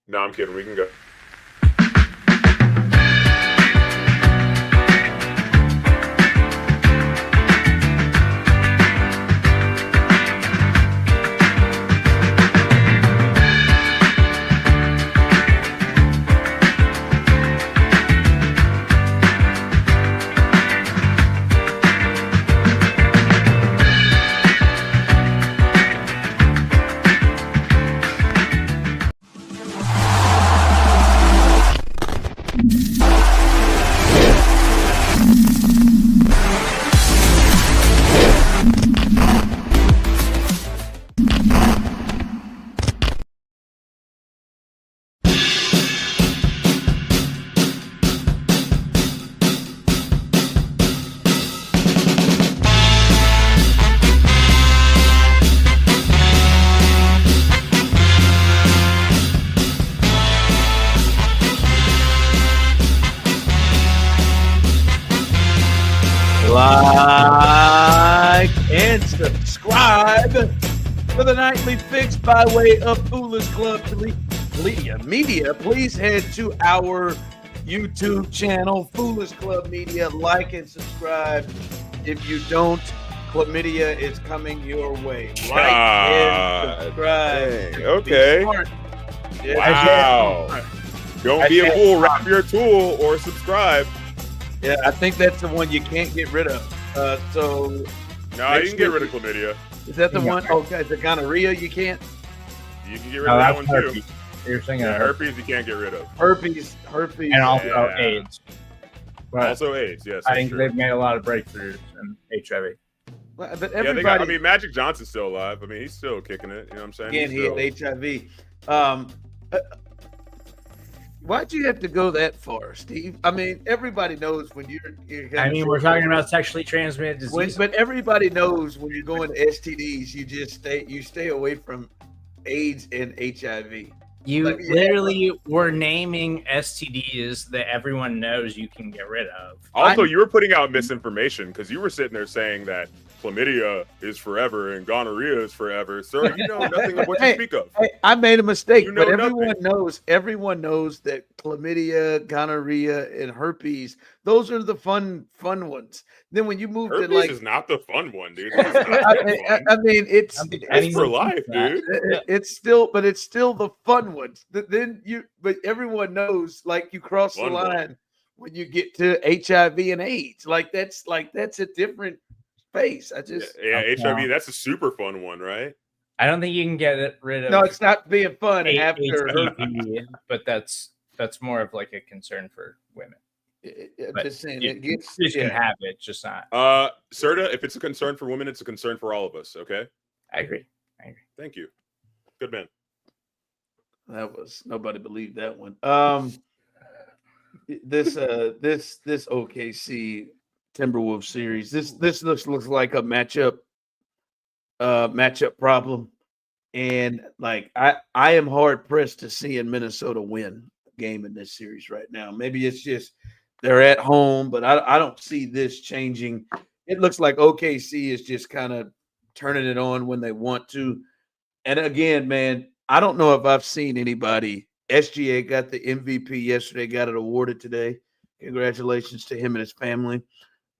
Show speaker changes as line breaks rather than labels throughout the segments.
No, I'm kidding. We can go.
Like and subscribe for the Nightly Fix by way of Foolish Club Media. Please head to our YouTube channel, Foolish Club Media. Like and subscribe. If you don't, chlamydia is coming your way. Like and subscribe.
Dang, okay. Wow. Don't be a fool. Wrap your tool or subscribe.
Yeah, I think that's the one you can't get rid of. So
no, you can get rid of chlamydia.
Is that the one? Okay, the gonorrhea you can't.
You can get rid of that one
herpes.
too.
You're saying
herpes you can't get rid of.
Herpes,
and also AIDS. But
also AIDS, yes.
I think they've made a lot of breakthroughs in HIV.
Well, but
everybody, Magic Johnson's still alive. I mean, he's still kicking it. You know what I'm saying?
Again, he had HIV. Why'd you have to go that far, Steve? I mean, everybody knows when you're
we're talking about sexually transmitted disease.
But everybody knows when you're going to STDs, you stay away from AIDS and HIV.
You literally were naming STDs that everyone knows you can get rid of.
Also, you were putting out misinformation because you were sitting there saying that chlamydia is forever and gonorrhea is forever. Sir, you know nothing of what you speak of.
I made a mistake,
you know
but everyone knows that chlamydia, gonorrhea, and herpes, those are the fun ones. Then when you move
herpes
to like,
is not the fun one, dude.
It's
for life, dude.
It's still the fun ones. But everyone knows, like, you cross the line when you get to HIV and AIDS. Like that's a different space.
HIV. That's a super fun one, right?
I don't think you can get rid of.
No, it's not being fun after
herpes, but that's more of like a concern for women.
Just saying,
you can have it, just not.
Serda, if it's a concern for women, it's a concern for all of us. Okay.
I agree.
Thank you. Good man.
Nobody believed that one. This OKC Timberwolves series. This looks like a matchup problem, and like I am hard pressed to see in Minnesota win a game in this series right now. Maybe it's just they're at home, but I don't see this changing. It looks like OKC is just kind of turning it on when they want to. And again, man, I don't know if I've seen anybody. SGA got the MVP yesterday, got it awarded today. Congratulations to him and his family.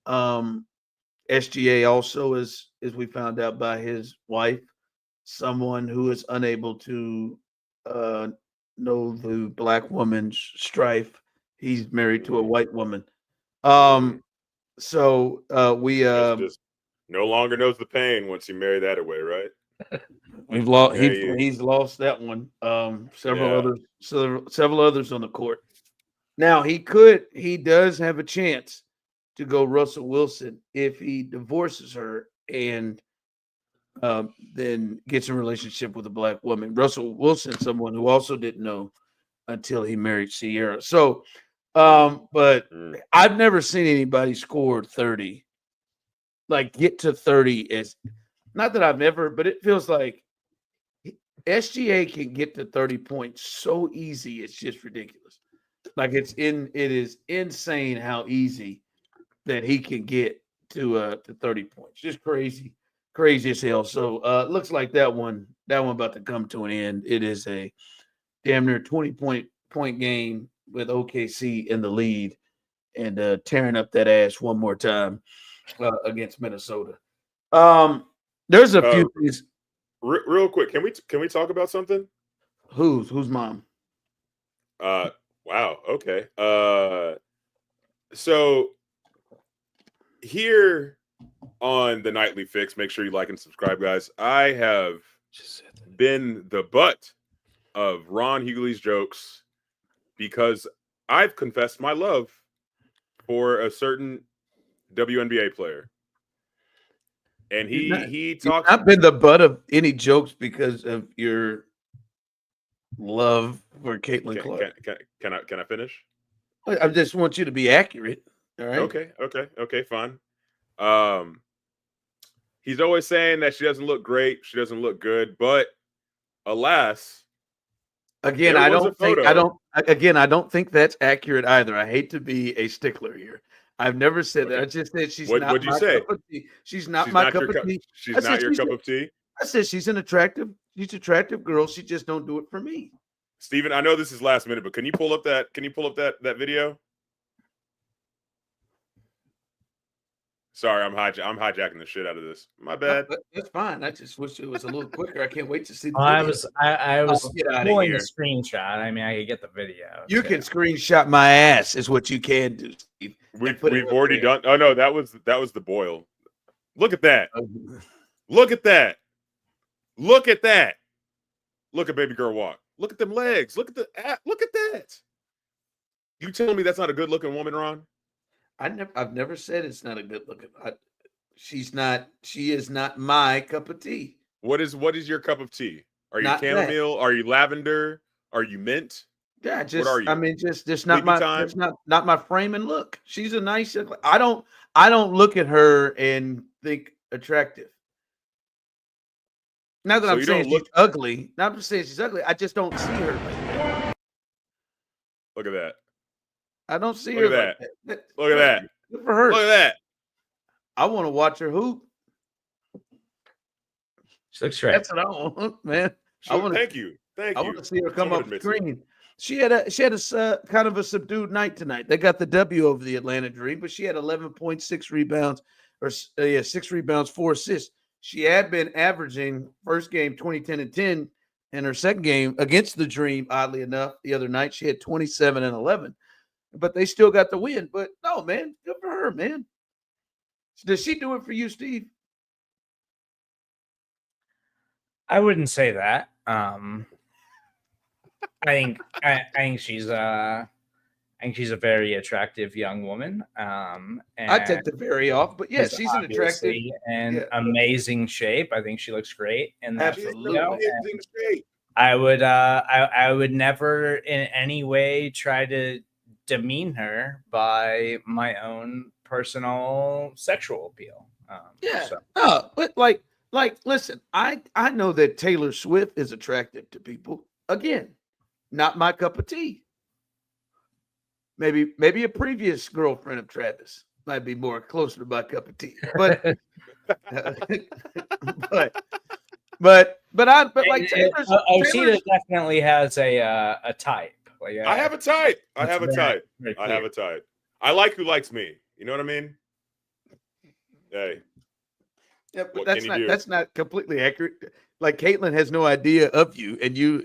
SGA also is, as we found out by his wife, someone who is unable to know the black woman's strife. He's married to a white woman. So we
just no longer knows the pain once you marry that away, right?
We've lost. He's lost that one. Several others on the court. Now he does have a chance to go Russell Wilson if he divorces her and then gets in a relationship with a black woman. Russell Wilson, someone who also didn't know until he married Sierra. So, but I've never seen anybody score 30, like get to 30 as not that I've never, but it feels like SGA can get to 30 points so easy. It's just ridiculous. Like it is insane how easy that he can get to 30 points. Just crazy as hell. So looks like that one about to come to an end. It is a damn near 20-point game with OKC in the lead and tearing up that ass one more time against Minnesota. There's a few things.
Real quick, can we talk about something?
Whose mom?
Wow. Okay. So here on the Nightly Fix, make sure you like and subscribe, guys. I have been the butt of Ron Hughley's jokes because I've confessed my love for a certain WNBA player. And he talks.
I've been the butt of any jokes because of your love for Caitlin Clark.
Can I finish?
I just want you to be accurate. All right.
Okay, fine. He's always saying that she doesn't look great, she doesn't look good, but alas,
again, I don't think that's accurate either. I hate to be a stickler here. I've never said that. I just said she's not my cup of tea. She's not my cup of tea.
She's not your cup of tea.
I said she's an attractive girl. She just don't do it for me.
Steven, I know this is last minute, but can you pull up that video? Sorry, I'm hijacking the shit out of this. My bad.
That's fine. I just wish it was a little quicker. I can't wait to see the
video. I was pulling a screenshot. I mean, I could get the video.
You can screenshot my ass is what you can do, Steve.
We've already done. Oh no, that was the boil. Look at that. Look at that. Look at that. Look at baby girl walk. Look at them legs. Look at that. You telling me that's not a good looking woman, Ron?
I've never said it's not a good looking. She is not my cup of tea.
What is your cup of tea? Are you chamomile? Are you lavender? Are you mint?
Yeah,
what are you?
I mean, just not my time? Not my frame and look. She's a nice. I don't look at her and think attractive. Not that I'm saying she's ugly. Not to say she's ugly. I just don't see her like that.
Look at that.
I don't see her like that.
Look at that.
Good for her.
Look at that.
I want to watch her hoop.
She looks great.
That's what I want, man.
Thank you.
I want to see her come off the screen. She had a kind of a subdued night tonight. They got the W over the Atlanta Dream, but she had 11.6 rebounds, 6 rebounds, 4 assists. She had been averaging first game 20, 10, and 10, and her second game against the Dream, oddly enough, the other night she had 27 and 11. But they still got the win. But no, man, good for her, man. Does she do it for you, Steve?
I wouldn't say that. I think she's a very attractive young woman. And
I take the very off, but yes, she's an attractive
and amazing shape. I think she looks great. And
absolutely
amazing shape.
I would never in any way try to demean her by my own personal sexual appeal.
But listen, I know that Taylor Swift is attractive to people. Again, not my cup of tea. Maybe a previous girlfriend of Travis might be more closer to my cup of tea. But
Osita definitely has a type.
I have a type. I have a type. I like who likes me. You know what I mean? Hey.
Yeah, but that's not completely accurate. Like Caitlin has no idea of you, and you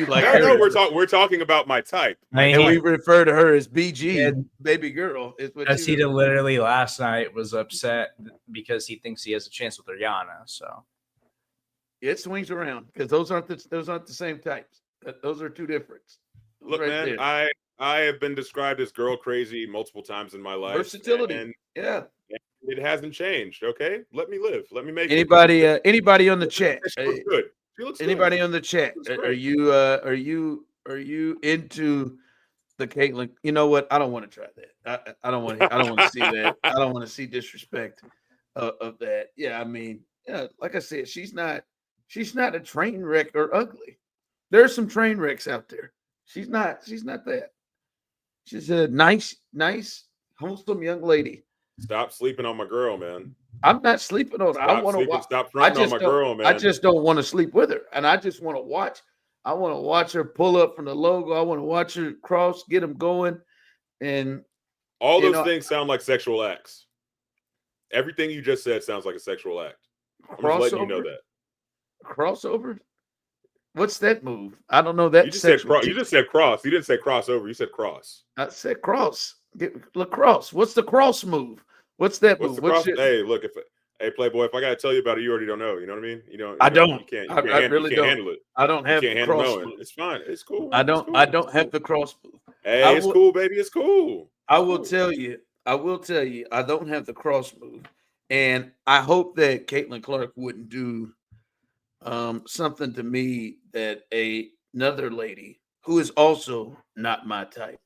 like.
No, we're talking about my type,
and we refer to her as BG, baby girl. Is what
Osita literally last night was upset because he thinks he has a chance with Rihanna. So
it swings around because those aren't the same types. Those are two different.
Look, man, I have been described as girl crazy multiple times in my life.
Versatility,
and
it
hasn't changed. Okay, let me live. Let me make
anybody on the chat.
She looks good. She looks
anybody
good.
on the chat? Are you into the Caitlin? You know what? I don't want to try that. I don't want to see that. I don't want to see disrespect of that. Yeah, I mean, like I said, she's not a train wreck or ugly. There's some train wrecks out there. She's not that. She's a nice, wholesome young lady.
Stop sleeping on my girl, man.
I'm not sleeping on her. I want to watch.
Stop fronting on my girl, man.
I just don't want to sleep with her, and I just want to watch. I want to watch her pull up from the logo. I want to watch her cross, get them going. And
all those things sound like sexual acts. Everything you just said sounds like a sexual act. I'm just letting you know that.
Crossover? What's that move? I don't know that.
You just said cross. You just said cross. You didn't say crossover. You said cross.
I said cross. Lacrosse. What's the cross move? What's that move?
Hey, look, hey Playboy, if I gotta tell you about it, you already don't know. You know what I mean?
I don't.
You can't.
I really don't
handle it.
I don't have the cross move.
It's fine. It's cool.
I don't have the cross move.
Hey, it's cool, baby. It's cool.
I will tell you. I don't have the cross move, and I hope that Caitlin Clark wouldn't do something to me that another lady who is also not my type.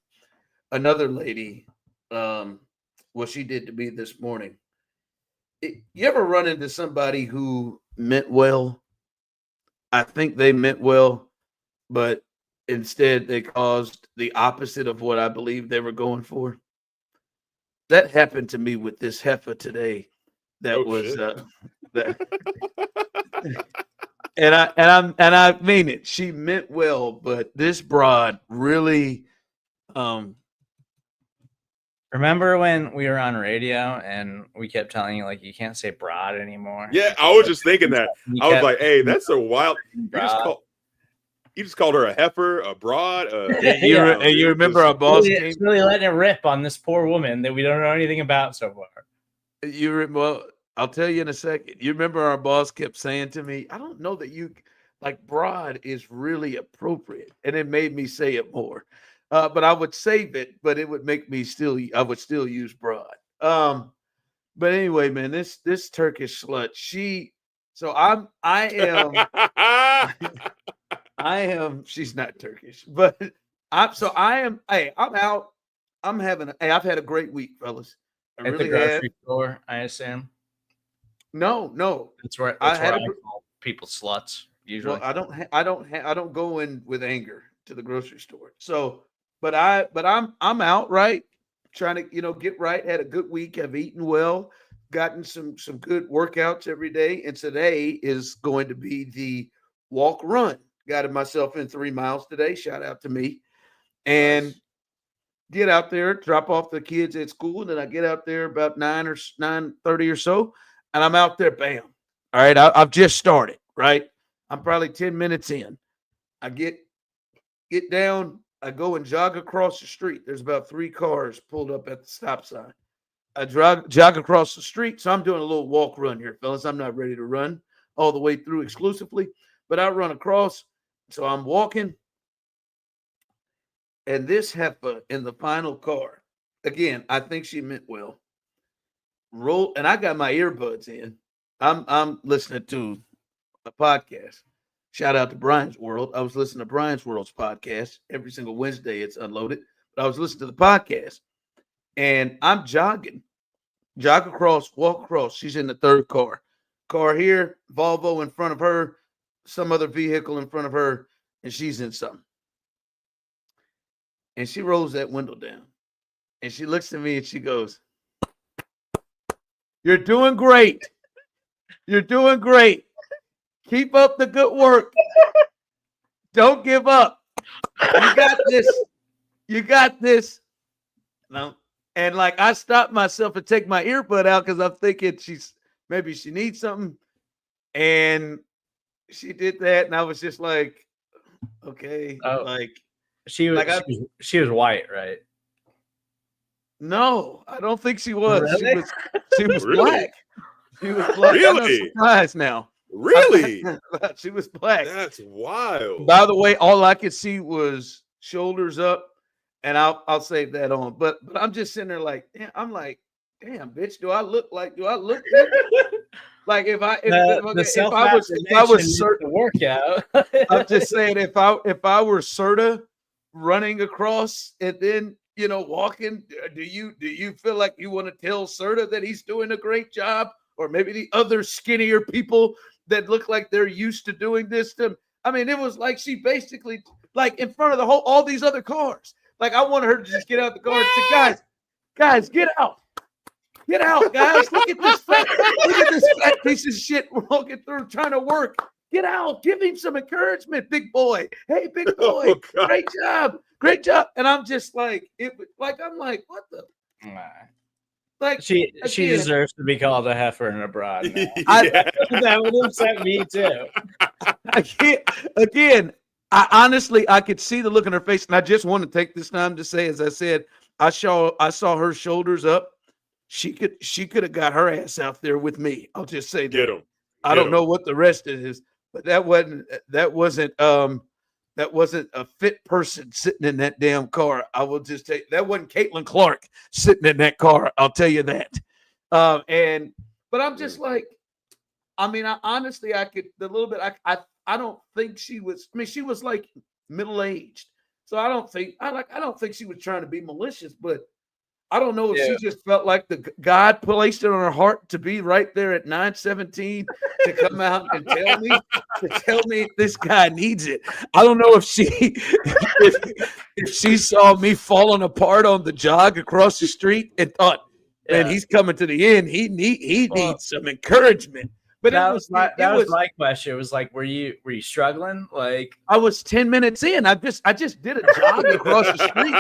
Another lady, what she did to me this morning. You ever run into somebody who meant well? I think they meant well, but instead they caused the opposite of what I believe they were going for. That happened to me with this heifer today. That was and I mean it. She meant well, but this broad really
Remember when we were on radio and we kept telling you like you can't say broad anymore?
Yeah, I was just thinking that. I was like, hey, that's a wild. You just called her a heifer, a broad.
You remember our boss?
It's really letting it rip on this poor woman that we don't know anything about so far.
Well, I'll tell you in a second. You remember our boss kept saying to me, I don't know that you like broad is really appropriate. And it made me say it more. But I would save it, but it would make me I would still use broad. But anyway, man, this Turkish slut, she's not Turkish, but I'm out. I've had a great week, fellas.
At the grocery store, I assume.
No.
That's where I call people sluts usually.
Well, I don't go in with anger to the grocery store. So, but I'm out, right? Trying to, get right. Had a good week. I've eaten well, gotten some good workouts every day. And today is going to be the walk run. Got myself in 3 miles today. Shout out to me. And get out there, drop off the kids at school. And then I get out there about 9:30 or so. And I'm out there, bam. All right. I've just started, right? I'm probably 10 minutes in. I get down. I go and jog across the street. There's about 3 cars pulled up at the stop sign. I jog across the street. So I'm doing a little walk run here, fellas. I'm not ready to run all the way through exclusively, but I run across. So I'm walking. And this heifer in the final car, again, I think she meant well. And I got my earbuds in. I'm listening to a podcast. Shout out to Brian's World. I was listening to Brian's World's podcast. Every single Wednesday it's unloaded. But I was listening to the podcast. And I'm jogging. Jog across, walk across. She's in the 3rd car. Car here, Volvo in front of her, some other vehicle in front of her, and she's in something. And she rolls that window down. And she looks at me and she goes, "You're doing great. You're doing great. Keep up the good work. Don't give up. You got this. You got this." No. And like I stopped myself and take my earbud out because I'm thinking maybe she needs something. And she did that. And I was just like, okay. Like
she was white, right?
No, I don't think she was.
Really?
She was
Really?
black. She was black.
Really?
I'm surprised now.
Really?
She was black.
That's wild.
By the way, all I could see was shoulders up, and I'll save that on. But I'm just sitting there like, I'm like, damn, bitch, do I look good? Like if I was certain
to work out.
I'm just saying if I were Serda running across and then walking, do you feel like you want to tell Serda that he's doing a great job, or maybe the other skinnier people that look like they're used to doing this to him? I mean, it was like she basically like in front of all these other cars. Like I wanted her to just get out the car and say, guys, get out. Get out, guys. Look at this fat piece of shit walking through trying to work. Get out. Give him some encouragement, big boy. Hey, big boy.
Oh,
great job. Great job. And I'm just like, I'm like, what the? Like
she deserves to be called a heifer and a broad. That would upset me too.
I honestly could see the look in her face, and I just want to take this time to say, as I said, I saw her shoulders up. She could have got her ass out there with me. I'll just say that.
Get him.
I don't know what the rest is, but that wasn't a fit person sitting in that damn car. I will just take that wasn't Caitlin Clark sitting in that car. I'll tell you that. But I'm just like, I mean, I could the little bit. I don't think she was. I mean, she was like middle aged, so I don't think she was trying to be malicious, but I don't know if she just felt like God placed it on her heart to be right there at 9:17 to come out and tell me this guy needs it. I don't know if she saw me falling apart on the jog across the street and thought, man, he's coming to the end. He needs some encouragement. But
that was my question. It was like, were you struggling? Like,
I was 10 minutes in. I just did a jog across the street.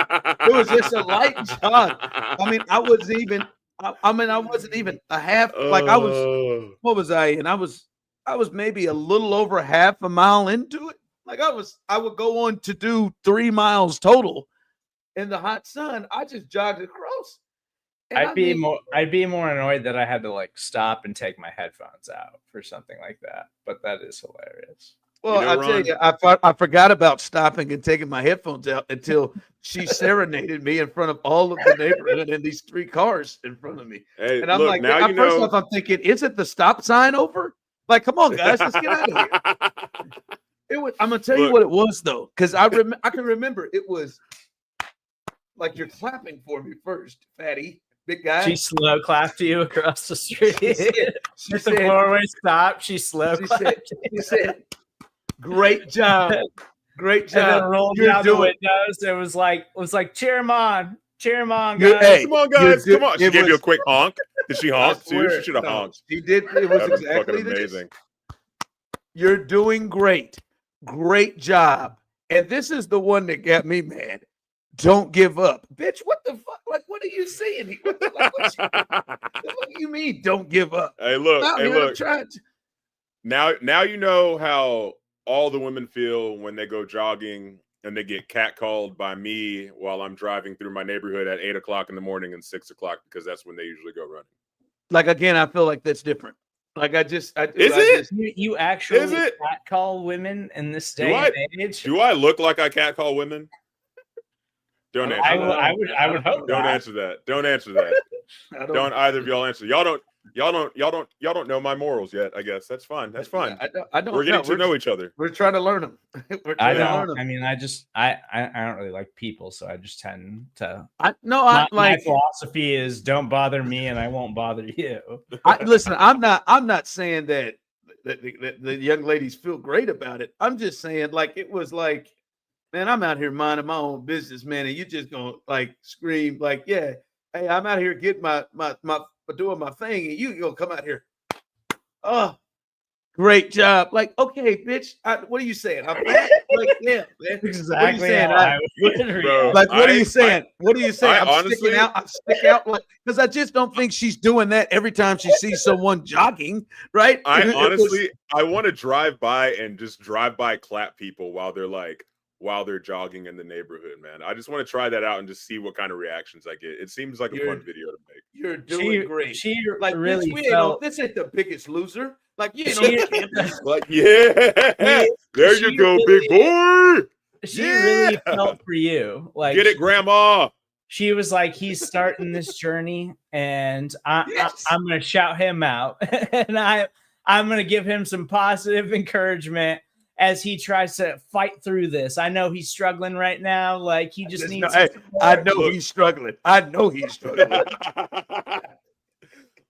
It was just a light jog. I mean, I wasn't even a half. Like I was. What was I in? I was maybe a little over half a mile into it. Like I would go on to do 3 miles total in the hot sun. I just jogged across.
I'd be more annoyed that I had to like stop and take my headphones out for something like that. But that is hilarious.
Well, I tell you, I forgot about stopping and taking my headphones out until she serenaded me in front of all of the neighborhood and these 3 cars in front of me.
Hey,
and I'm like, now first off, I'm thinking, isn't the stop sign over? Like, come on, guys, let's get out of here. I'm gonna tell you what it was though, because I can remember it was like you're clapping for me first, fatty. Big guy.
She slow clapped you across the street. She said, the four-way stop. She slow clapped.
She said, "Great job, great job."
And then rolled down the windows. It was like, cheer him on, guys.
Hey, come on, guys, come on. She gave you a quick honk. Did she honk too? She should have honked.
She did. It was exactly
amazing.
You're doing great, great job. And this is the one that got me mad. Don't give up, bitch. What the fuck? Like, what are you saying? What do you mean? Don't give up.
Hey, look. Now you know how all the women feel when they go jogging and they get catcalled by me while I'm driving through my neighborhood at 8 o'clock in the morning and 6 o'clock because that's when they usually go running.
Like again, I feel like that's different. Like
you actually catcall women in this day and age?
Do I look like I catcall women? Don't answer that.
I would hope.
Don't answer that. Don't answer that. Don't either of y'all answer. Y'all don't know my morals yet. I guess that's fine. That's fine.
I don't.
We're getting to know each other.
We're trying to learn them.
I don't. I mean, I don't really like people, so I just tend to.
My
philosophy is don't bother me, and I won't bother you.
Listen, I'm not saying that the young ladies feel great about it. I'm just saying, like, it was like, man, I'm out here minding my own business, man, and you just gonna like scream like, yeah, hey, I'm out here getting my doing my thing, and you gonna come out here, oh, great job, like, okay, bitch, what are you saying? I'm fat? Like, yeah, man.
Exactly.
What are you saying? What are you saying? I'm sticking out, like, because I just don't think she's doing that every time she sees someone jogging, right?
I honestly want to drive by and just clap people while they're jogging in the neighborhood, man. I just want to try that out and just see what kind of reactions I get. It seems like a fun video to make.
You're doing great.
She
like
really
this ain't the Biggest Loser. Like, you know,
like, yeah, there you go, big boy.
She really felt for you. Like,
get it, grandma.
She was like, he's starting this journey, and I'm gonna shout him out, and I'm gonna give him some positive encouragement as he tries to fight through this. I know he's struggling right now. Like, he just needs.
I know he's struggling.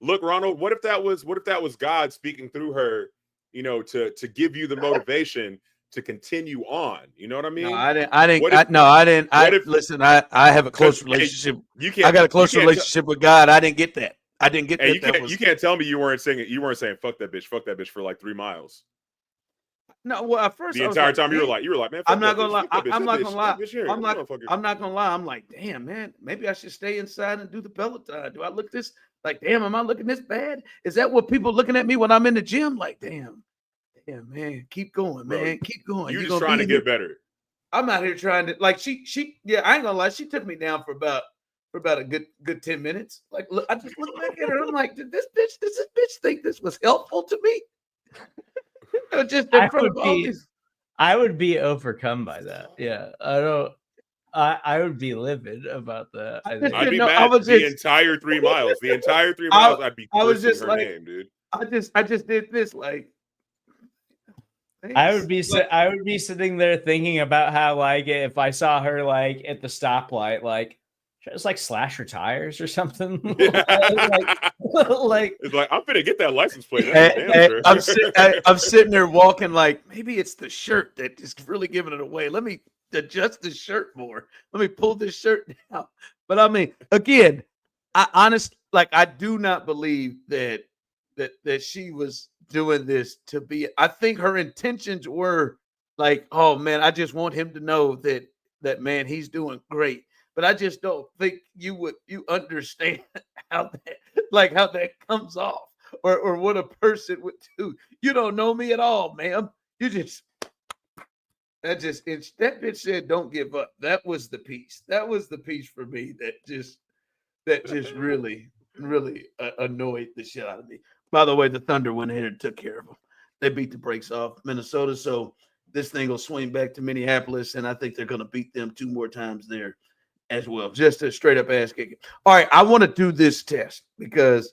Look, Ronald, what if that was God speaking through her, you know, to give you the motivation to continue on? You know what I mean?
No, I didn't. Listen, I have a close relationship. I got a close relationship with God. I didn't get that. I didn't get that.
You can't tell me you weren't saying fuck that bitch for like 3 miles.
No, well, at first
the entire time you were like, man,
I'm not gonna lie. I'm not gonna lie.
I'm
not gonna lie. I'm like, damn, man, maybe I should stay inside and do the Peloton. Do I look this like, damn, am I looking this bad? Is that what people looking at me when I'm in the gym? Like, damn, man, keep going, man, keep going.
You're just trying to get better.
I'm out here trying to yeah, I ain't gonna lie. She took me down for about a good 10 minutes. Like, look, I just look back at her. I'm like, does this bitch think this was helpful to me? Just in front of all these.
I would be overcome by that. Yeah, I would be livid about that.
I'd be mad the entire 3 miles. The entire 3 miles, I'd be cursing her name, dude.
I just did this like. Thanks.
I would be sitting there thinking about how, like, if I saw her like at the stoplight, like just like slash her tires or something.
Yeah.
like
it's like, I'm gonna get that license plate.
I'm sitting there walking like, maybe it's the shirt that is really giving it away. Let me adjust the shirt more. Let me pull this shirt down. But I mean, again, I do not believe that she was doing this to be. I think her intentions were like, oh man, I just want him to know that man, he's doing great. But I just don't think you understand how that comes off or what a person would do. You don't know me at all, ma'am. That bitch said, don't give up. That was the piece. That was the piece for me that just really, really annoyed the shit out of me. By the way, the Thunder went ahead and took care of them. They beat the brakes off Minnesota. So this thing will swing back to Minneapolis, and I think they're going to beat them 2 more times there as well. Just a straight up ass kicking. All right, I want to do this test because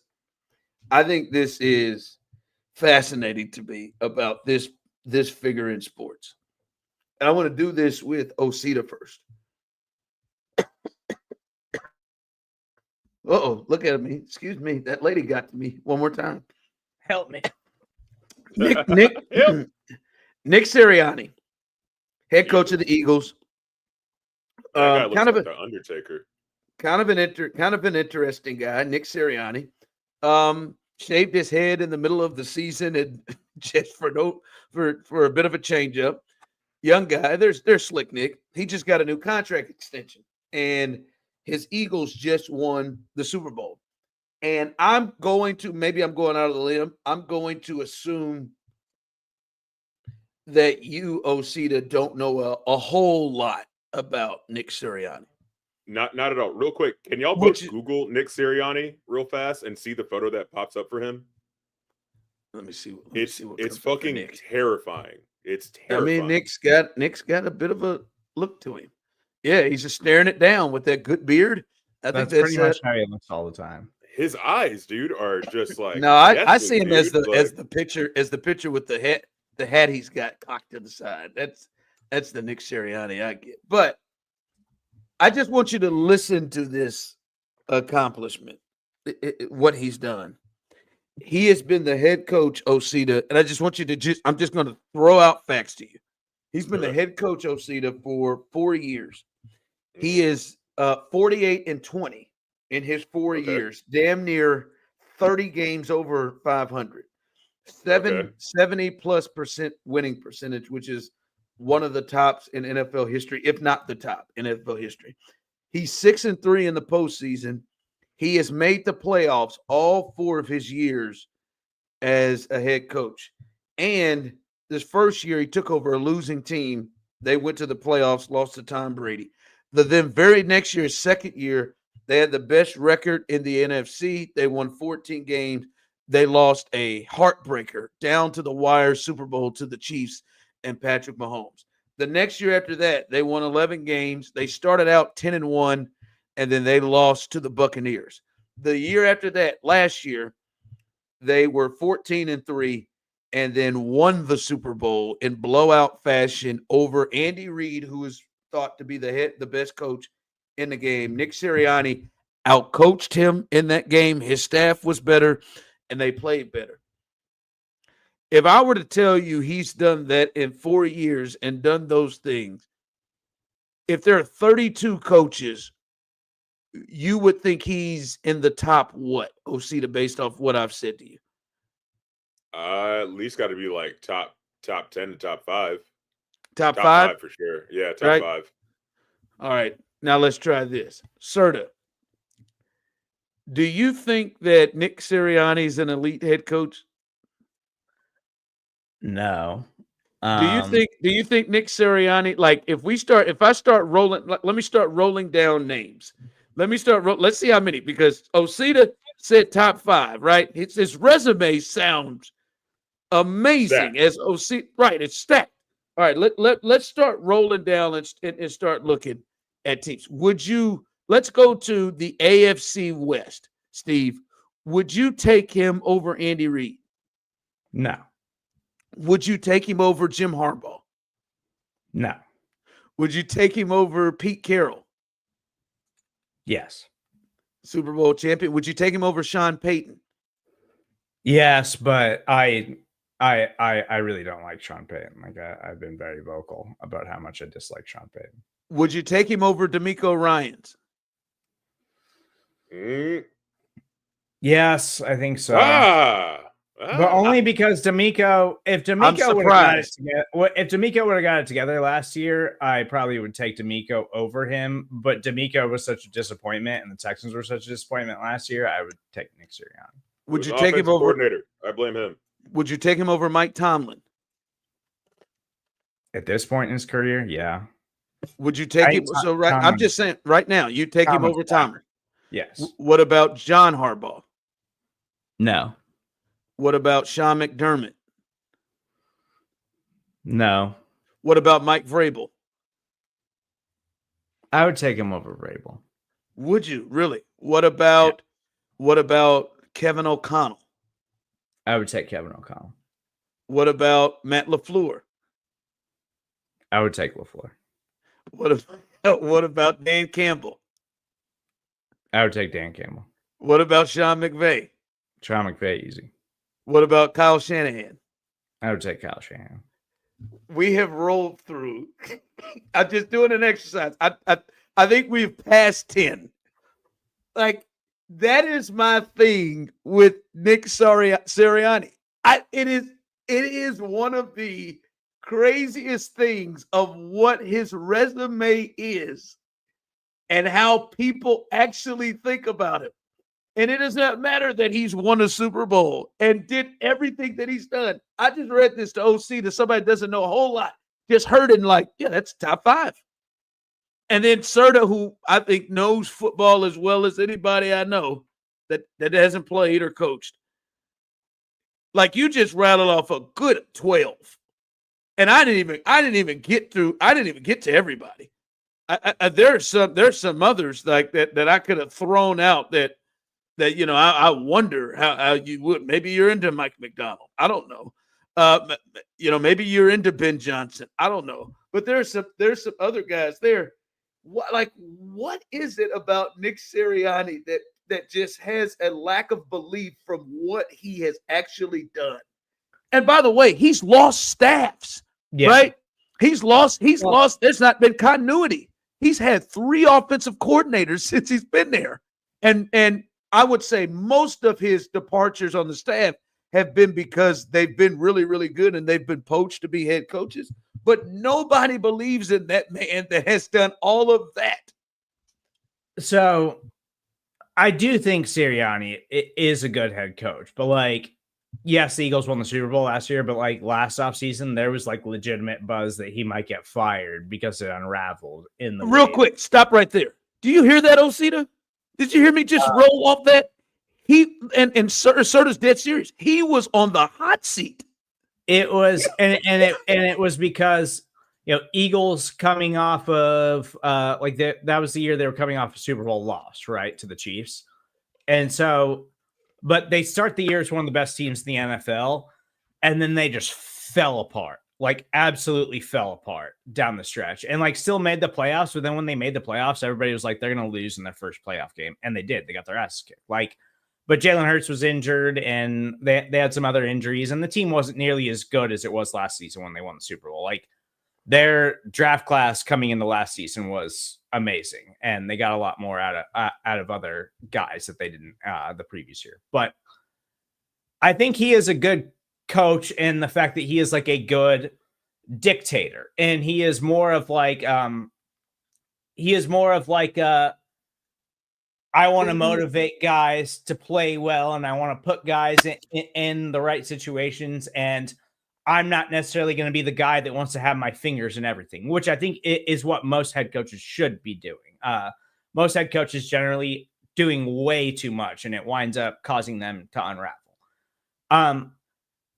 I think this is fascinating to me about this figure in sports. And I want to do this with Osita first. Uh-oh, look at me. Excuse me. That lady got to me one more time.
Help me.
Nick Sirianni, head coach of the Eagles.
Kind of like the Undertaker.
Kind of an interesting guy, Nick Sirianni. Shaved his head in the middle of the season and just for a bit of a change up. Young guy. There's Slick Nick. He just got a new contract extension. And his Eagles just won the Super Bowl. And I'm going out of the limb. I'm going to assume that you, Osita, don't know a whole lot about Nick Sirianni.
Not at all. Real quick, can y'all both Google Nick Sirianni real fast and see the photo that pops up for him?
Let me see.
It's fucking terrifying. It's terrifying.
I mean, Nick's got a bit of a look to him. Yeah, he's just staring it down with that good beard. I think that's
pretty much how he looks all the time.
His eyes, dude, are just like
no. I see him as the picture with the hat he's got cocked to the side. That's the Nick Sirianni I get. But I just want you to listen to this accomplishment, what he's done. He has been the head coach, Osita, and I just want you to I'm just going to throw out facts to you. He's been the head coach, Osita, for 4 years. He is 48-20 in his 4 years, damn near 30 games over 500, 70+% winning percentage, which is one of the tops in NFL history, if not the top in NFL history. He's 6-3 in the postseason. He has made the playoffs all 4 of his years as a head coach. And this first year, he took over a losing team. They went to the playoffs, lost to Tom Brady. The then very next year, second year, they had the best record in the NFC. They won 14 games. They lost a heartbreaker down to the wire Super Bowl to the Chiefs and Patrick Mahomes. The next year after that, they won 11 games. They started out 10-1, and then they lost to the Buccaneers. The year after that, last year, they were 14-3 and then won the Super Bowl in blowout fashion over Andy Reid, who is thought to be the best coach in the game. Nick Sirianni outcoached him in that game. His staff was better, and they played better. If I were to tell you he's done that in 4 years and done those things, if there are 32 coaches, you would think he's in the top what, Osita, based off what I've said to you?
At least got to be like top top 10 to top 5.
Top 5
for sure. Yeah, top 5.
All right. Now let's try this. Serda, do you think that Nick Sirianni is an elite head coach?
No.
Do you think Nick Sirianni, like if I start rolling, let me start rolling down names. Let's see how many, because Osita said top 5, right? His resume sounds amazing
Stacked.
as Osita, right? It's stacked. All right, let's start rolling down and start looking at teams. Let's go to the AFC West, Steve. Would you take him over Andy Reid?
No.
Would you take him over Jim Harbaugh?
No.
Would you take him over Pete Carroll?
Yes.
Super Bowl champion. Would you take him over Sean Payton?
Yes, but I really don't like Sean Payton. Like I've been very vocal about how much I dislike Sean Payton.
Would you take him over DeMeco Ryans?
Yes, I think so. But only because DeMeco, if DeMeco would have got it together last year, I probably would take DeMeco over him. But DeMeco was such a disappointment, and the Texans were such a disappointment last year. I would take Nick Sirianni.
Would you take him over?
Coordinator. I blame him.
Would you take him over Mike Tomlin?
At this point in his career, yeah.
Would you take him? So right, Tomlin, I'm just saying right now, you take him over Tomlin.
Yes.
What about John Harbaugh?
No.
What about Sean McDermott?
No.
What about Mike Vrabel?
I would take him over Vrabel.
Would you really? What about Kevin O'Connell?
I would take Kevin O'Connell.
What about Matt LaFleur?
I would take LaFleur.
What about Dan Campbell?
I would take Dan Campbell.
What about Sean McVay?
Sean McVay, easy.
What about Kyle Shanahan?
I would take Kyle Shanahan.
We have rolled through. I'm just doing an exercise. I think we've passed 10. Like, that is my thing with Nick Sirianni. It is one of the craziest things of what his resume is and how people actually think about him. And it does not matter that he's won a Super Bowl and did everything that he's done. I just read this to OC, to somebody that doesn't know a whole lot, just heard it and like, yeah, that's top 5. And then Serda, who I think knows football as well as anybody I know that hasn't played or coached. Like, you just rattled off a good 12. And I didn't even get to everybody. There's some others like that I could have thrown out that I wonder how you would. Maybe you're into Mike McDonald. I don't know. Maybe you're into Ben Johnson. I don't know. But there's some other guys there. What is it about Nick Sirianni that just has a lack of belief from what he has actually done? And by the way, he's lost staffs, right? He's lost. There's not been continuity. He's had 3 offensive coordinators since he's been there. And I would say most of his departures on the staff have been because they've been really, really good and they've been poached to be head coaches. But nobody believes in that man that has done all of that.
So I do think Sirianni is a good head coach. But, yes, the Eagles won the Super Bowl last year. But, last offseason, there was, legitimate buzz that he might get fired because it unraveled in the
Real quick, stop right there. Do you hear that, Osita? Did you hear me just roll off that? He and Serda's dead serious. He was on the hot seat.
It was, and it was because Eagles coming off of that was the year they were coming off a Super Bowl loss, right, to the Chiefs, and so, but they start the year as one of the best teams in the NFL, and then they just fell apart, absolutely fell apart down the stretch, and still made the playoffs. But then when they made the playoffs, everybody was like, they're going to lose in their first playoff game, and they did. They got their asses kicked. But Jalen Hurts was injured, and they had some other injuries, and the team wasn't nearly as good as it was last season when they won the Super Bowl. Their draft class coming into last season was amazing, and they got a lot more out of other guys that they didn't the previous year. But I think he is a good coach in the fact that he is like a good dictator, and he is more of like I want to motivate guys to play well, and I want to put guys in the right situations, and I'm not necessarily going to be the guy that wants to have my fingers in everything, which I think is what most head coaches should be doing. Most head coaches generally doing way too much, and it winds up causing them to unravel.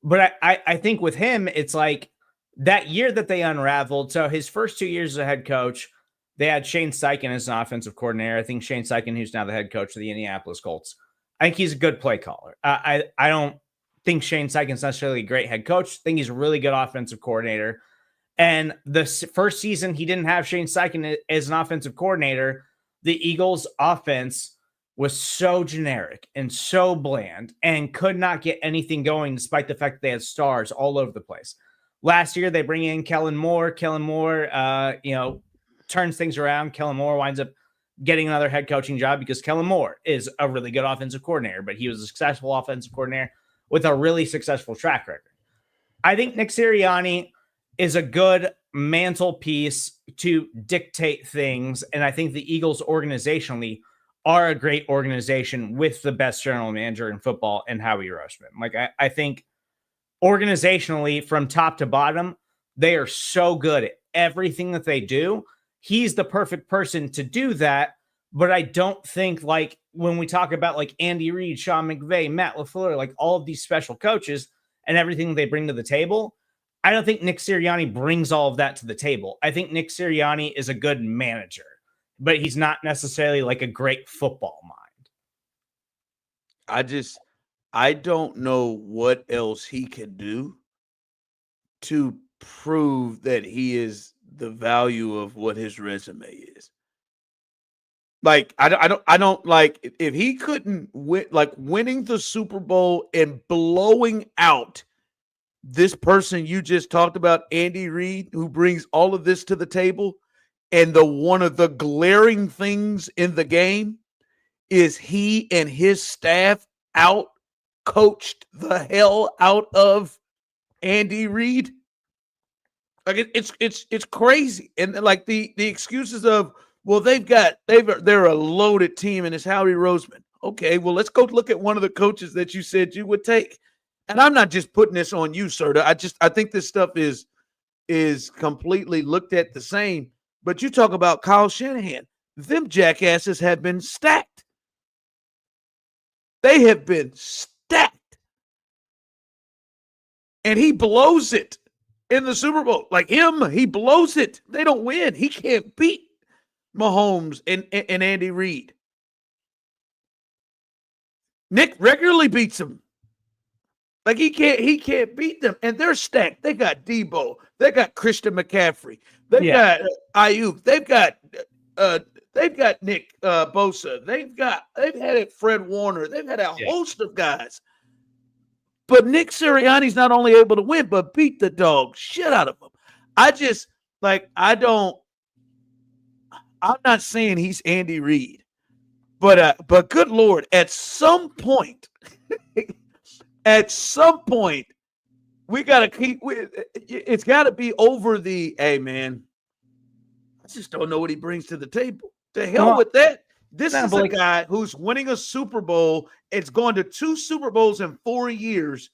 But I think with him, it's like that year that they unraveled. So his first 2 years as a head coach, they had Shane Steichen as an offensive coordinator. I think Shane Steichen, who's now the head coach of the Indianapolis Colts, I think he's a good play caller. I don't think Shane Steichen's necessarily a great head coach. I think he's a really good offensive coordinator. And the first season he didn't have Shane Steichen as an offensive coordinator, the Eagles' offense was so generic and so bland and could not get anything going despite the fact that they had stars all over the place. Last year, they bring in Kellen Moore. Kellen Moore, turns things around. Kellen Moore winds up getting another head coaching job because Kellen Moore is a really good offensive coordinator, but he was a successful offensive coordinator with a really successful track record. I think Nick Sirianni is a good mantelpiece to dictate things, and I think the Eagles organizationally are a great organization with the best general manager in football and Howie Roseman. Like, I think organizationally, from top to bottom, they are so good at everything that they do. He's the perfect person to do that. But I don't think, like, when we talk about like Andy Reid, Sean McVay, Matt LaFleur, like all of these special coaches and everything they bring to the table, I don't think Nick Sirianni brings all of that to the table. I think Nick Sirianni is a good manager, but he's not necessarily like a great football mind.
I don't know what else he can do to prove that he is the value of what his resume is. Like, I don't like if he couldn't win, like winning the Super Bowl and blowing out this person you just talked about, Andy Reid, who brings all of this to the table. And one of the glaring things in the game is he and his staff out coached the hell out of Andy Reid. Like it's crazy. And like the excuses of, well, they're a loaded team and it's Howie Roseman. Okay, well, let's go look at one of the coaches that you said you would take. And I'm not just putting this on you, Serda. I think this stuff is completely looked at the same. But you talk about Kyle Shanahan. Them jackasses have been stacked. They have been stacked. And he blows it in the Super Bowl. Like him, he blows it. They don't win. He can't beat Mahomes and Andy Reid. Nick regularly beats him. Like he can't beat them. And they're stacked. They got Debo. They got Christian McCaffrey. They've got Ayuk. They've got Nick Bosa. They've had it Fred Warner. They've had a host of guys. But Nick Sirianni's not only able to win, but beat the dog shit out of them. I'm not saying he's Andy Reid, but good Lord, at some point, we got to keep. It's got to be over the. Hey man, I just don't know what he brings to the table. To hell with that. This is a guy who's winning a Super Bowl. It's gone to 2 Super Bowls in 4 years,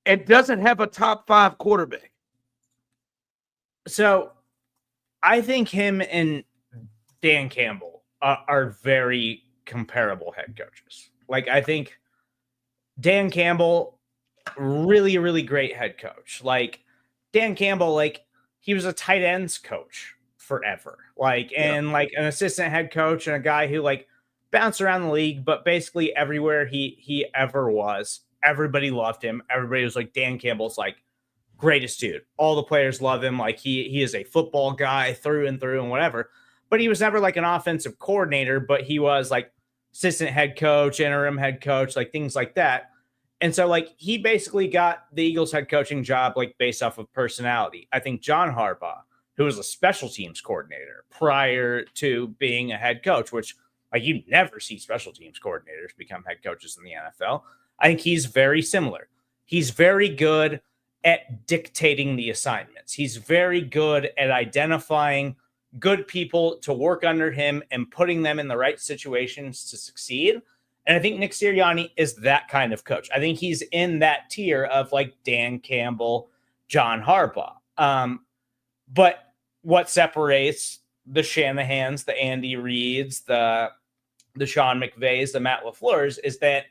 and doesn't have a top 5 quarterback.
So, I think him and Dan Campbell are very comparable head coaches. Like, I think Dan Campbell, really, really great head coach. Like, Dan Campbell, like, he was a tight ends coach forever. Like, and like an assistant head coach and a guy who like bounced around the league, but basically everywhere he ever was, everybody loved him. Everybody was like, Dan Campbell's like greatest dude. All the players love him. Like he is a football guy through and through and whatever, but he was never like an offensive coordinator, but he was like assistant head coach, interim head coach, like things like that. And so like he basically got the Eagles head coaching job like based off of personality. I think John Harbaugh, who was a special teams coordinator prior to being a head coach, which like you never see special teams coordinators become head coaches in the NFL. I think he's very similar. he's very good at dictating the assignments. He's very good at identifying good people to work under him and putting them in the right situations to succeed. And I think Nick Sirianni is that kind of coach. I think he's in that tier of like Dan Campbell, John Harbaugh. But what separates the Shanahans, the Andy Reids, the Sean McVays, the Matt LaFleurs is that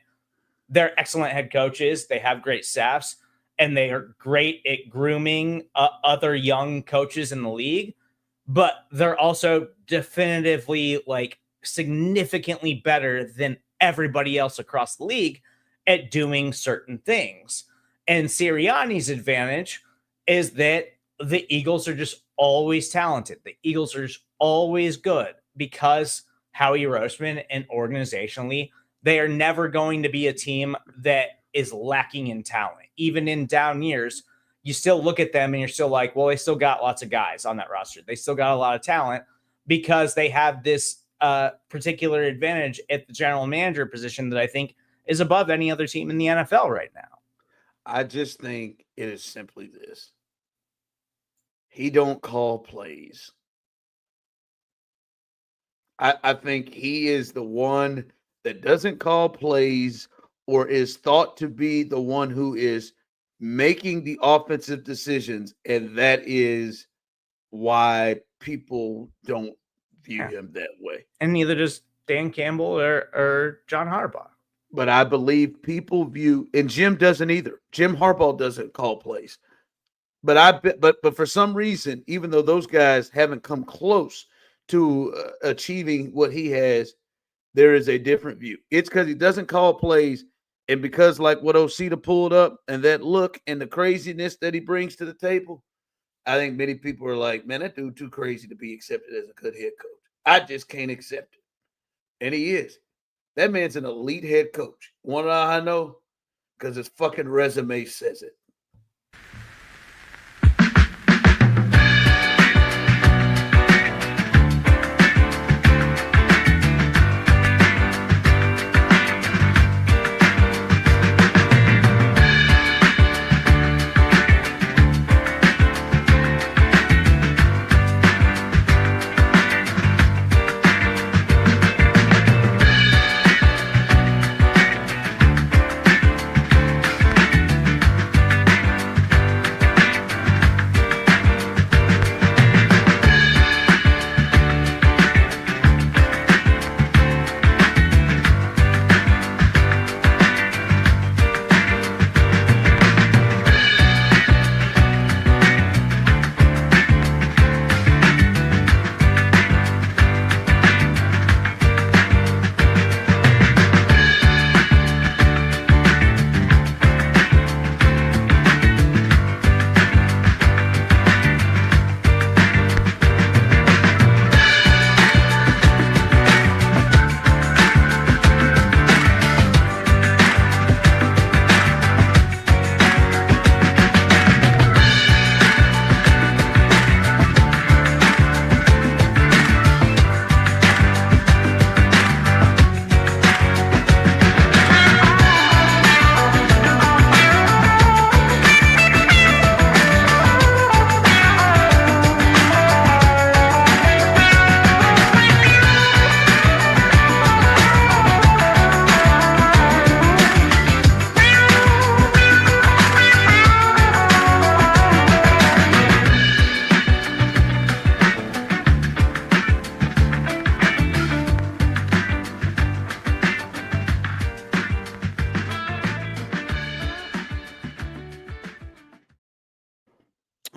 they're excellent head coaches. They have great staffs, and they are great at grooming other young coaches in the league. But they're also definitively like significantly better than everybody else across the league at doing certain things. And Sirianni's advantage is that the Eagles are just always talented. The Eagles are just always good because Howie Roseman and organizationally, they are never going to be a team that is lacking in talent. Even in down years, you still look at them and you're still like, well, they still got lots of guys on that roster. They still got a lot of talent because they have this particular advantage at the general manager position that I think is above any other team in the NFL right now.
I just think it is simply this. He don't call plays. I think he is the one that doesn't call plays or is thought to be the one who is making the offensive decisions, and that is why people don't view him that way.
And neither does Dan Campbell or John Harbaugh.
But I believe people view, and Jim doesn't either. Jim Harbaugh doesn't call plays. But for some reason, even though those guys haven't come close to achieving what he has, there is a different view. It's because he doesn't call plays, and because like what Osita pulled up and that look and the craziness that he brings to the table, I think many people are like, man, that dude too crazy to be accepted as a good head coach. I just can't accept it. And he is. That man's an elite head coach. Want to know how I know? Because his fucking resume says it.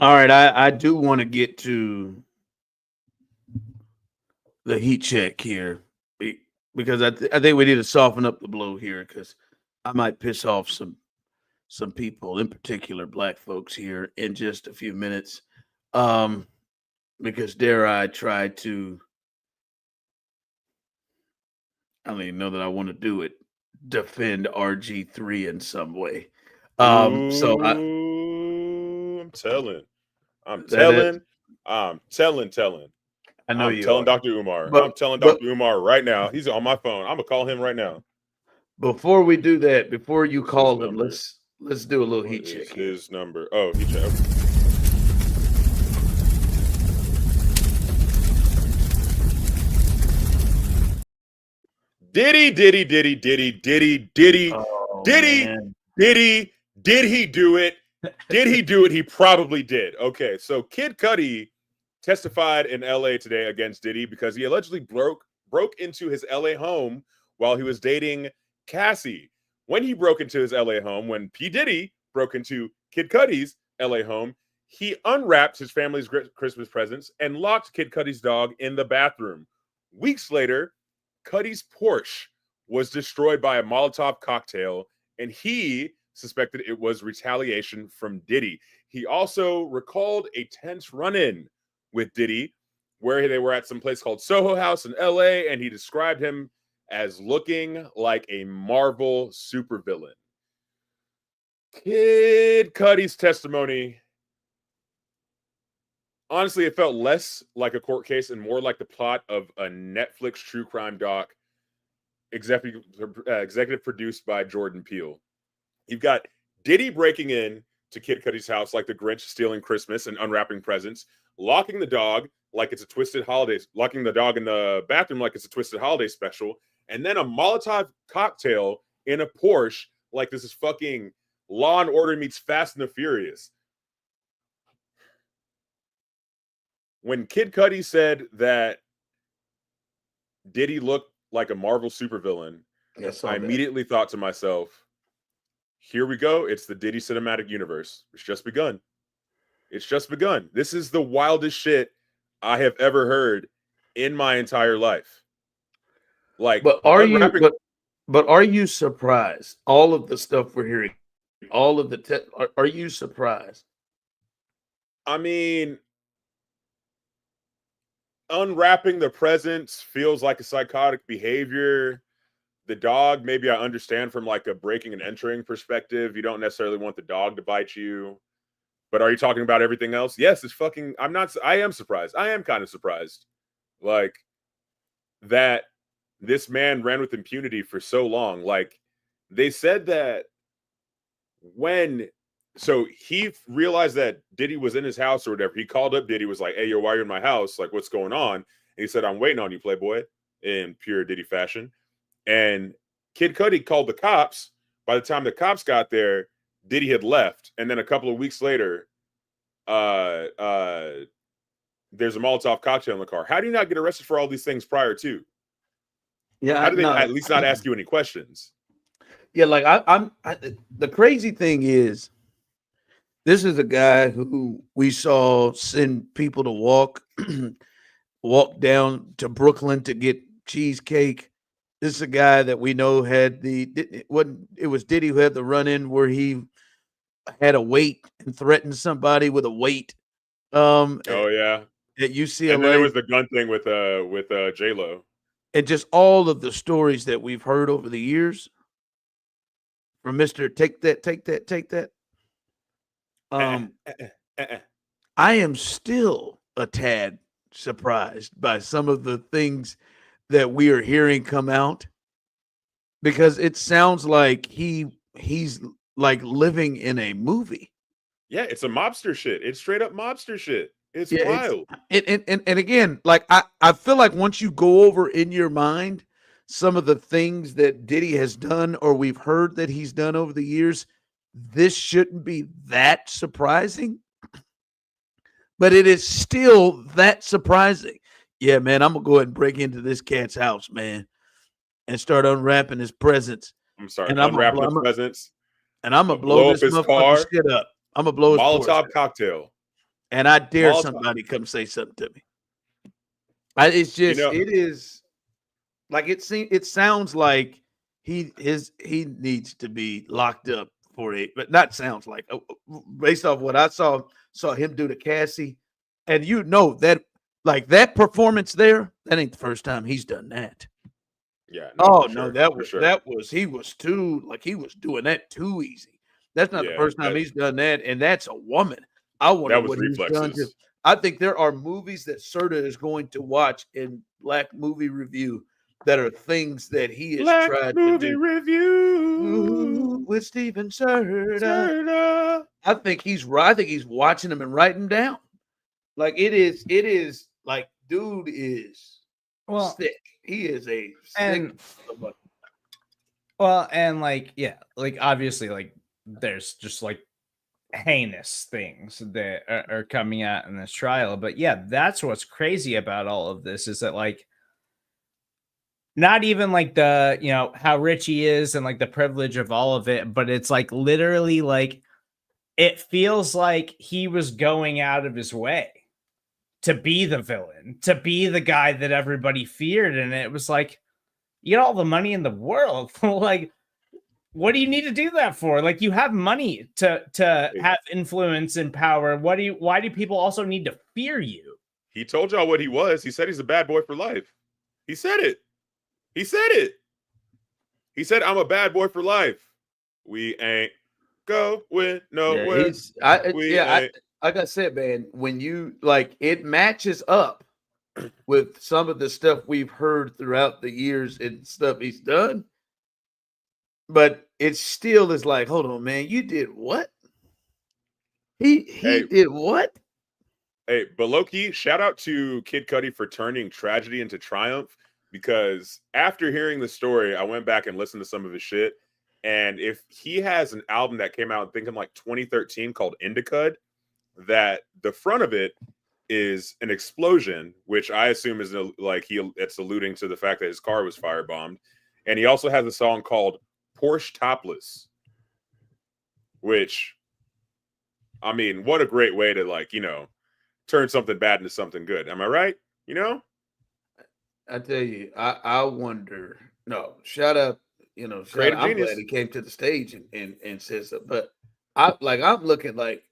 All right, I do want to get to the heat check here because I think we need to soften up the blow here because I might piss off some people, in particular black folks here in just a few minutes. Because dare I try to, I don't even know that I want to do it, defend RG3 in some way. I'm
telling.
I know
I'm
you
telling
are.
Dr. Umar.
But-
I'm telling Dr. Umar right now. He's on my phone. I'm gonna call him right now.
Before we do that, before you call him,
number.
Let's do a little heat check.
His number. Oh, heat check. Okay. Diddy.
Oh,
Diddy,
man.
did he do it? Did he do it? He probably did. Okay, so Kid Cudi testified in LA today against Diddy because he allegedly broke into his LA home while he was dating Cassie. When he broke into his LA home, when P. Diddy broke into Kid Cudi's LA home, he unwrapped his family's Christmas presents and locked Kid Cudi's dog in the bathroom. Weeks later, Cudi's Porsche was destroyed by a Molotov cocktail, and he suspected it was retaliation from Diddy. He also recalled a tense run-in with Diddy where they were at some place called Soho House in LA, and he described him as looking like a Marvel supervillain. Kid Cudi's testimony, honestly, it felt less like a court case and more like the plot of a Netflix true crime doc, executive produced by Jordan Peele. You've got Diddy breaking in to Kid Cudi's house like the Grinch stealing Christmas and unwrapping presents, locking the dog like it's a twisted holiday, locking the dog in the bathroom like it's a twisted holiday special, and then a Molotov cocktail in a Porsche like this is fucking Law and Order meets Fast and the Furious. When Kid Cudi said that Diddy looked like a Marvel supervillain, I immediately thought to myself, here we go. It's the Diddy cinematic universe. It's just begun. It's just begun. This is the wildest shit I have ever heard in my entire life. Like,
but are you surprised? All of the stuff we're hearing, all of the are you surprised?
I mean, unwrapping the presents feels like a psychotic behavior. The dog, maybe I understand from like a breaking and entering perspective. You don't necessarily want the dog to bite you. But are you talking about everything else? Yes, it's fucking, I am surprised. I am kind of surprised. Like, that this man ran with impunity for so long. Like, they said that so he realized that Diddy was in his house or whatever. He called up Diddy, was like, hey, yo, why are you in my house? Like, what's going on? And he said, I'm waiting on you, Playboy, in pure Diddy fashion. And Kid Cudi called the cops. By the time the cops got there, Diddy had left. And then a couple of weeks later, there's a Molotov cocktail in the car. How do you not get arrested for all these things prior to?
Yeah,
how do they at least not ask you any questions?
Yeah, like the crazy thing is, this is a guy who we saw send people to walk down to Brooklyn to get cheesecake. This is a guy that we know had it was Diddy who had the run-in where he had a weight and threatened somebody with a weight.
Oh yeah,
at UCLA.
And then there was the gun thing with J-Lo.
And just all of the stories that we've heard over the years from Mr. Take That. I am still a tad surprised by some of the things that we are hearing come out, because it sounds like he's like living in a movie.
Yeah, it's a mobster shit. It's straight up mobster shit. It's wild.
And again, like I feel like once you go over in your mind some of the things that Diddy has done or we've heard that he's done over the years, this shouldn't be that surprising. But it is still that surprising. Yeah, man, I'm going to go ahead and break into this cat's house, man, and start unwrapping his presents.
I'm sorry, unwrapping his presents.
And I'm going to blow this motherfucking shit up. I'm going to blow his
Molotov cocktail.
And I dare somebody come say something to me. It's just, it is like, it sounds like he needs to be locked up for it, but not sounds like, based off what I saw him do to Cassie. And you know that, like, that performance there, that ain't the first time he's done that.
Yeah.
He was doing that too easy. That's not the first time he's done that, and that's a woman. I wonder what he's done to. I think there are movies that Serda is going to watch in Black Movie Review that are things that he has
Black
tried to
movie
do.
review
With Steven Serda. I think he's watching them and writing them down. Like it is like dude is sick. He is a sick.
And like obviously like there's just like heinous things that are coming out in this trial, but yeah, that's what's crazy about all of this is that like not even like the how rich he is and like the privilege of all of it, but it's like literally like it feels like he was going out of his way to be the villain, to be the guy that everybody feared, and it was like, you got all the money in the world. Like, what do you need to do that for? Like, you have money to have influence and power. Why do people also need to fear you?
He told y'all what he was. He said he's a bad boy for life. He said it. He said it. He said, I'm a bad boy for life. We ain't going nowhere.
Like I said, man, when you like it matches up with some of the stuff we've heard throughout the years and stuff he's done. But it still is like, hold on, man, you did what? He did what?
Hey, but low-key, shout out to Kid Cudi for turning tragedy into triumph, because after hearing the story, I went back and listened to some of his shit. And if he has an album that came out, I think in like 2013 called Indicud, that the front of it is an explosion, which I assume is like it's alluding to the fact that his car was firebombed. And he also has a song called Porsche Topless, which, I mean, what a great way to like, turn something bad into something good. Am I right?
I tell you, I wonder. No, shout out,
Creative
I'm
genius.
glad he came to the stage and said so. But I'm looking like,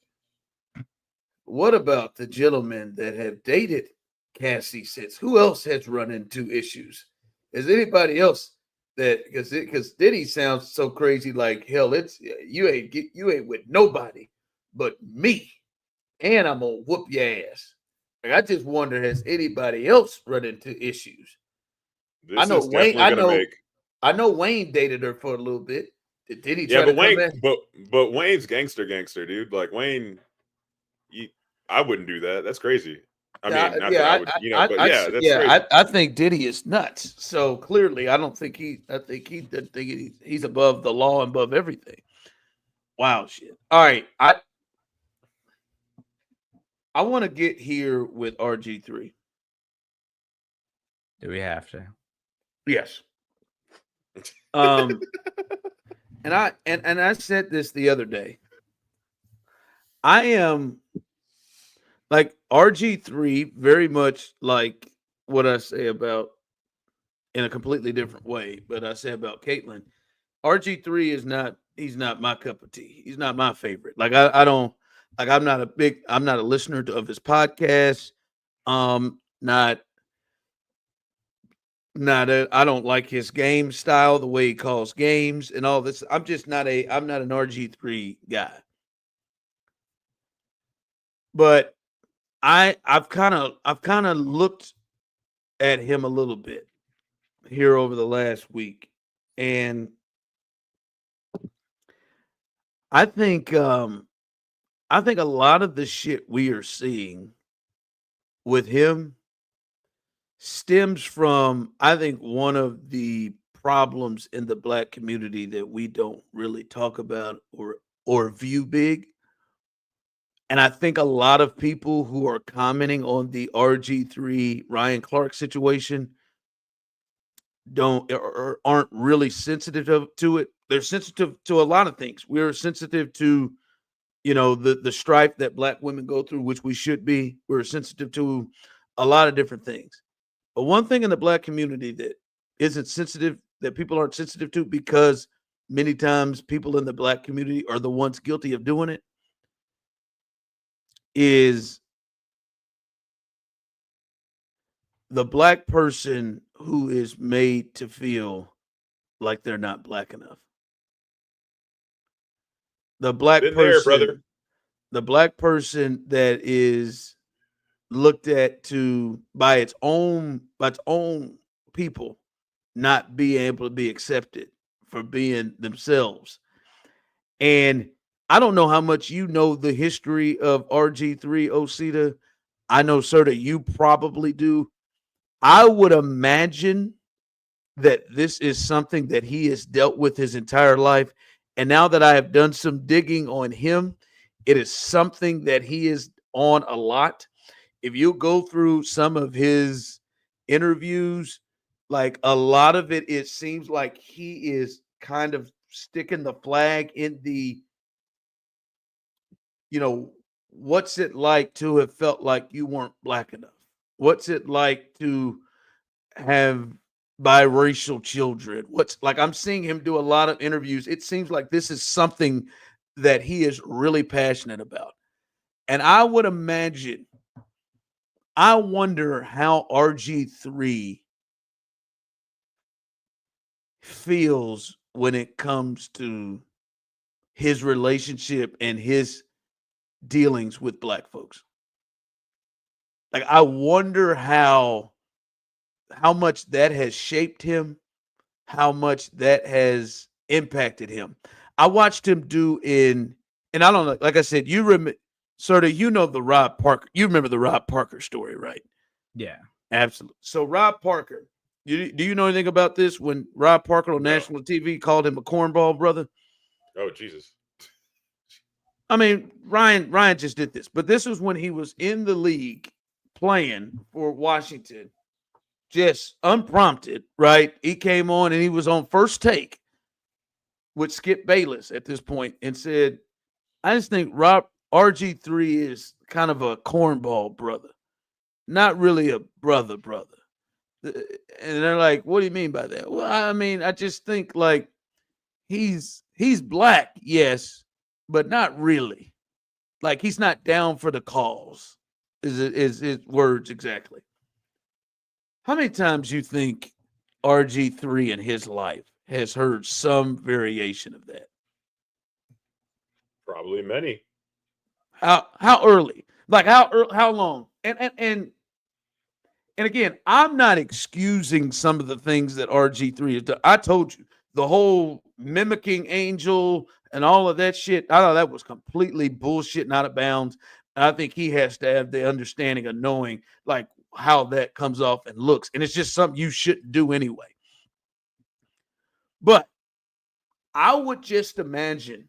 what about the gentlemen that have dated Cassie since? Who else has run into issues? Is anybody else that because Diddy sounds so crazy? Like hell, it's you ain't with nobody but me, and I'm gonna whoop your ass. Like I just wonder, has anybody else run into issues? I know Wayne. I know Wayne dated her for a little bit. Did he?
Yeah, but Wayne, but Wayne's gangster, dude. Like Wayne, I wouldn't do that. That's crazy. I mean, not that I would, but yeah, that's crazy.
I think Diddy is nuts. So clearly, I think he's above the law and above everything. Wow, shit. All right, I want to get here with RG3.
Do we have to?
Yes. And I said this the other day. I am like RG3, very much like what I say about in a completely different way, but I say about Caitlyn. RG3 he's not my cup of tea. He's not my favorite. Like I don't like I'm not a listener of his podcast. I don't like his game style, the way he calls games and all this. I'm not an RG3 guy. But I've kind of looked at him a little bit here over the last week, and I think a lot of the shit we are seeing with him stems from, I think, one of the problems in the Black community that we don't really talk about or view big. And I think a lot of people who are commenting on the RG3 Ryan Clark situation aren't really sensitive to it. They're sensitive to a lot of things. We're sensitive to, the strife that Black women go through, which we should be. We're sensitive to a lot of different things. But one thing in the Black community that isn't sensitive, that people aren't sensitive to, because many times people in the Black community are the ones guilty of doing it, is the Black person who is made to feel like they're not Black enough. The Black person, the Black person that is looked at by its own people not being able to be accepted for being themselves. And I don't know how much you know the history of RG3, Osita. I know, Serda, you probably do. I would imagine that this is something that he has dealt with his entire life. And now that I have done some digging on him, it is something that he is on a lot. If you go through some of his interviews, like a lot of it, it seems like he is kind of sticking the flag in the, what's it like to have felt like you weren't black enough? What's it like to have biracial children? What's like, I'm seeing him do a lot of interviews. It seems like this is something that he is really passionate about. And I would imagine, I wonder how RG3 feels when it comes to his relationship and his dealings with black folks. Like, I wonder how much that has shaped him, how much that has impacted him. I watched him do and I don't know, like I said, you remember, Serda, you know the Rob Parker. You remember the Rob Parker story, right?
Yeah,
absolutely. So Rob Parker, do you know anything about this? When Rob Parker on national TV called him a cornball brother?
Oh, Jesus.
I mean, Ryan just did this, but this was when he was in the league playing for Washington, just unprompted, right? He came on and he was on First Take with Skip Bayless at this point and said, I just think RG3 is kind of a cornball brother, not really a brother. And they're like, what do you mean by that? Well, I mean, I just think like he's black, yes, but not really. Like he's not down for the cause, is his words exactly. How many times you think RG3 in his life has heard some variation of that?
Probably many.
How early? Like how long? And again, I'm not excusing some of the things that RG3 has done. I told you the whole mimicking Angel and all of that shit. I thought that was completely bullshit and out of bounds. I think he has to have the understanding of knowing like how that comes off and looks. And it's just something you shouldn't do anyway. But I would just imagine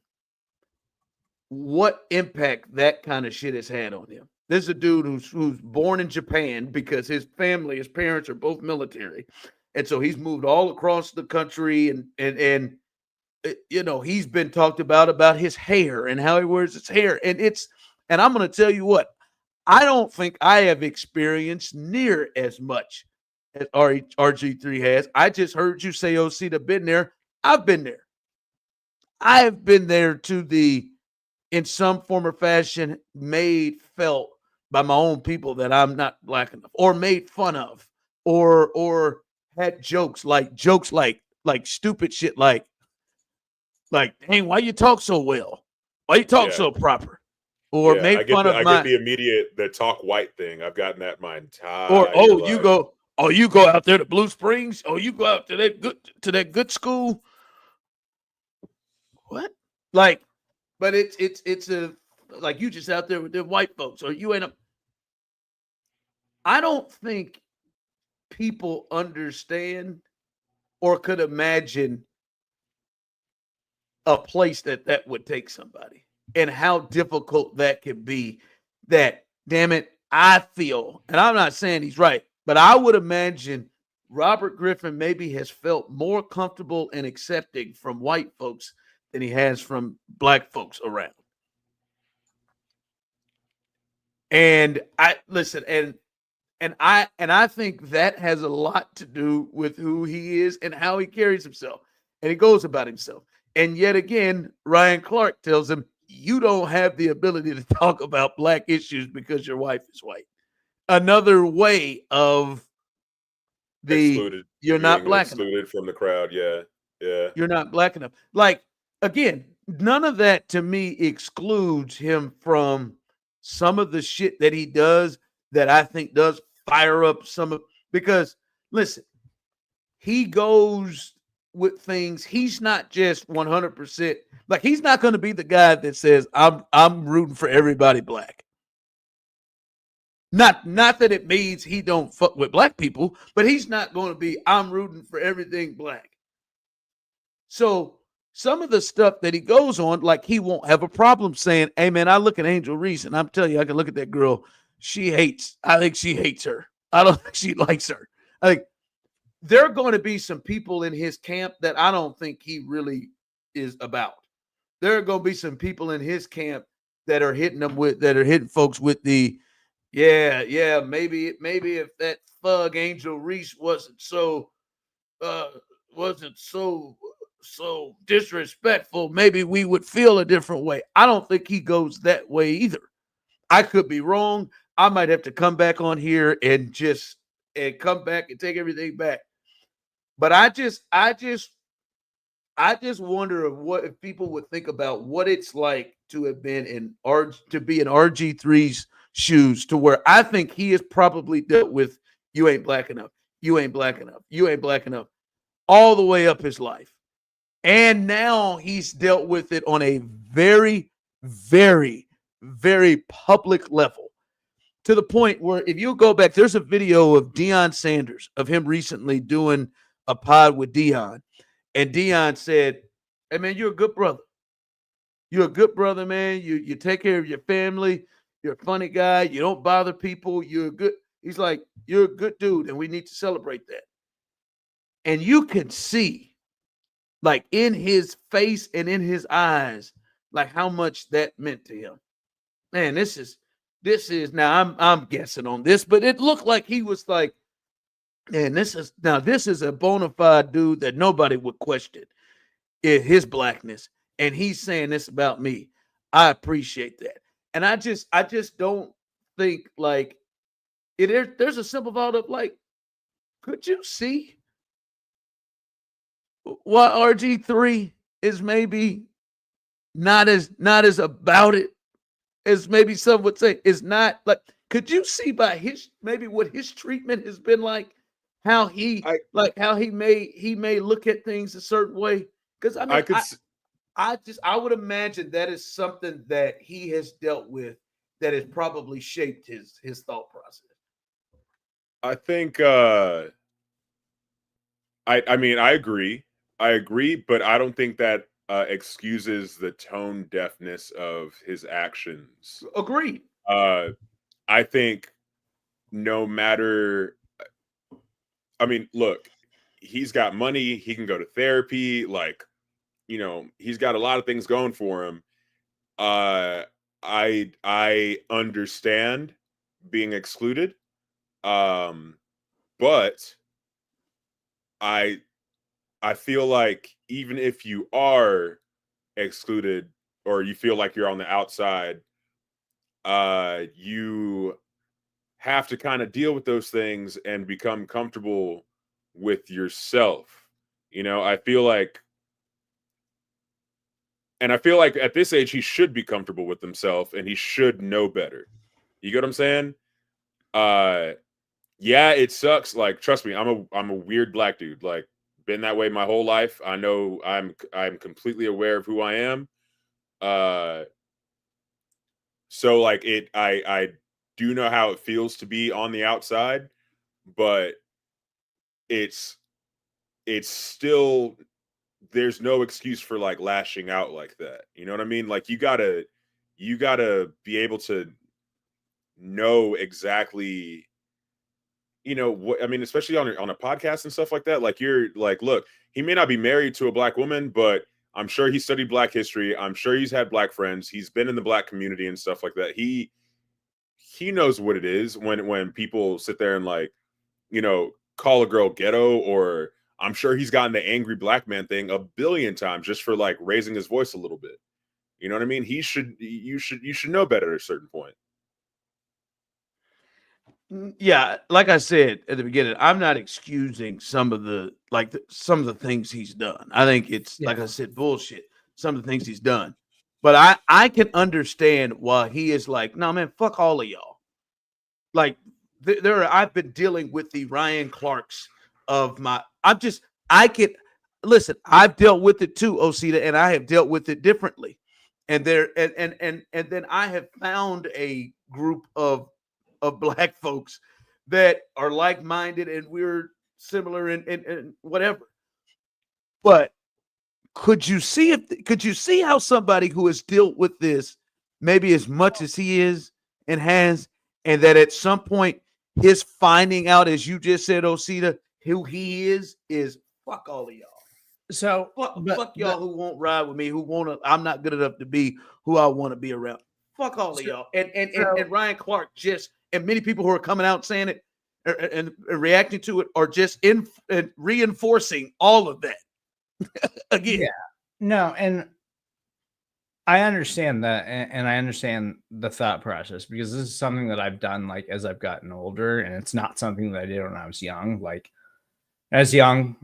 what impact that kind of shit has had on him. This is a dude who's born in Japan because his parents are both military. And so he's moved all across the country and he's been talked about his hair and how he wears his hair. And I'm going to tell you what, I don't think I have experienced near as much as RG3 has. I just heard you say, Osita, been there. I've been there. I have been there in some form or fashion, felt by my own people that I'm not black enough, or made fun of, or had jokes like stupid shit like, hey, why you talk so well? Why you talk so proper? Or made fun of
I get the immediate talk white thing. I've gotten that my entire
life. You go out there to Blue Springs? Oh, you go out to that good school? What? Like, but it's a like you just out there with the white folks, or you ain't a. I don't think people understand or could imagine a place that would take somebody and how difficult that could be. That, damn it, I feel, and I'm not saying he's right, but I would imagine Robert Griffin maybe has felt more comfortable and accepting from white folks than he has from black folks around. And I listen, and I think that has a lot to do with who he is and how he carries himself and he goes about himself. And yet again, Ryan Clark tells him, you don't have the ability to talk about black issues because your wife is white. Another way of
excluded.
You're not black
excluded
enough.
From the crowd. Yeah.
You're not black enough. Like, again, none of that to me excludes him from some of the shit that he does that I think does fire up some of, because listen, he goes with things. He's not just 100%. Like, he's not going to be the guy that says, I'm rooting for everybody black. Not that it means he don't fuck with black people, but he's not going to be, I'm rooting for everything black. So some of the stuff that he goes on, like, he won't have a problem saying, hey, man, I look at Angel Reese, and I'm telling you, I can look at that girl. I think she hates her. I don't think she likes her. I think there are going to be some people in his camp that I don't think he really is about. There are going to be some people in his camp that are hitting folks with the, maybe if that thug Angel Reese wasn't so disrespectful, maybe we would feel a different way. I don't think he goes that way either. I could be wrong. I might have to come back on here and come back and take everything back. But I just wonder if people would think about what it's like to have been to be in RG3's shoes, to where I think he has probably dealt with, you ain't black enough, you ain't black enough, you ain't black enough, all the way up his life. And now he's dealt with it on a very, very, very public level, to the point where if you go back, there's a video of Deion Sanders, of him recently doing a pod with Deion. And Deion said, hey, man, you're a good brother. You're a good brother, man. You take care of your family. You're a funny guy. You don't bother people. He's like, you're a good dude, and we need to celebrate that. And you can see, like, in his face and in his eyes, like, how much that meant to him. Man, this is now I'm guessing on this, but it looked like he was like, man, this is a bona fide dude that nobody would question his blackness. And he's saying this about me. I appreciate that. And I just don't think, like, there's a simple thought of, like, could you see why RG3 is maybe not as about it as maybe some would say? Is not, like, could you see by what his treatment has been like, how he may look at things a certain way? Because I would imagine that is something that he has dealt with that has probably shaped his thought process.
I think I mean, I agree, but I don't think that excuses the tone deafness of his actions.
Agreed.
I think no matter, I mean, look, he's got money, he can go to therapy, like, you know, he's got a lot of things going for him. I understand being excluded, but I feel like even if you are excluded or you feel like you're on the outside, you have to kind of deal with those things and become comfortable with yourself. You know, I feel like at this age, he should be comfortable with himself and he should know better. You get what I'm saying? Yeah, it sucks. Like, trust me, I'm a weird black dude. Like, been that way my whole life. I know I'm completely aware of who I am. So like I do know how it feels to be on the outside, but it's still, there's no excuse for like lashing out like that. You know what I mean? Like, you gotta be able to know exactly, you know what I mean, especially on a podcast and stuff like that. Like, you're like, look, he may not be married to a black woman, but I'm sure he studied black history. I'm sure he's had black friends. He's been in the black community and stuff like that. He knows what it is when people sit there and, like, you know, call a girl ghetto, or I'm sure he's gotten the angry black man thing a billion times just for like raising his voice a little bit. You know what I mean? You should know better at a certain point.
Yeah, like I said at the beginning, I'm not excusing some of the things he's done. I think it's, like I said, bullshit. Some of the things he's done, but I can understand why he is like, no, man, fuck all of y'all. Like, I've been dealing with the Ryan Clarks of my. Listen. I've dealt with it too, Osita, and I have dealt with it differently. And then I have found a group of Black folks that are like-minded, and we're similar in whatever. But could you see how somebody who has dealt with this maybe as much as he is and has, and that at some point his finding out, as you just said, Osita, who he is fuck all of y'all.
So
fuck y'all who won't ride with me, I'm not good enough to be who I want to be around. Fuck all of y'all. And Ryan Clark and many people who are coming out saying it and reacting to it are just reinforcing all of that. Again.
Yeah. No, and I understand that, and I understand the thought process, because this is something that I've done like as I've gotten older, and it's not something that I did when I was young. Like as young,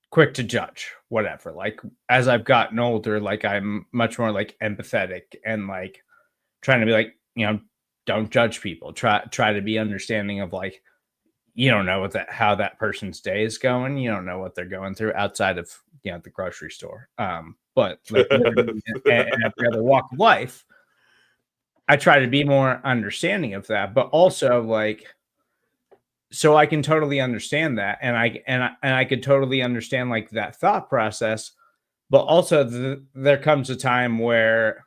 quick to judge, whatever. Like as I've gotten older, like I'm much more like empathetic and like trying to be like, don't judge people. Try to be understanding of like, you don't know how that person's day is going. You don't know what they're going through outside of the grocery store. But like and every other walk of life, I try to be more understanding of that. But also like, so I can totally understand that, and I could totally understand like that thought process. But also, there comes a time where,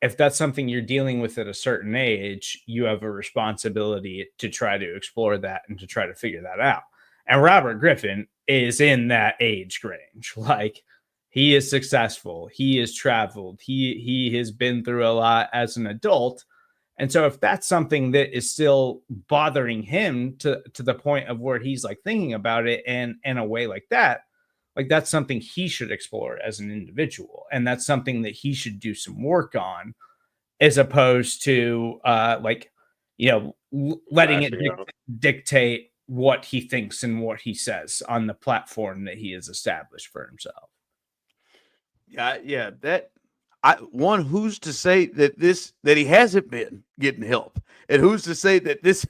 if that's something you're dealing with at a certain age, you have a responsibility to try to explore that and to try to figure that out. And Robert Griffin is in that age range. Like he is successful, he has traveled, he has been through a lot as an adult. And so if that's something that is still bothering him to the point of where he's like thinking about it and in a way like that, like that's something he should explore as an individual. And that's something that he should do some work on, as opposed to letting it dictate what he thinks and what he says on the platform that he has established for himself.
Yeah. Who's to say that he hasn't been getting help, and who's to say that this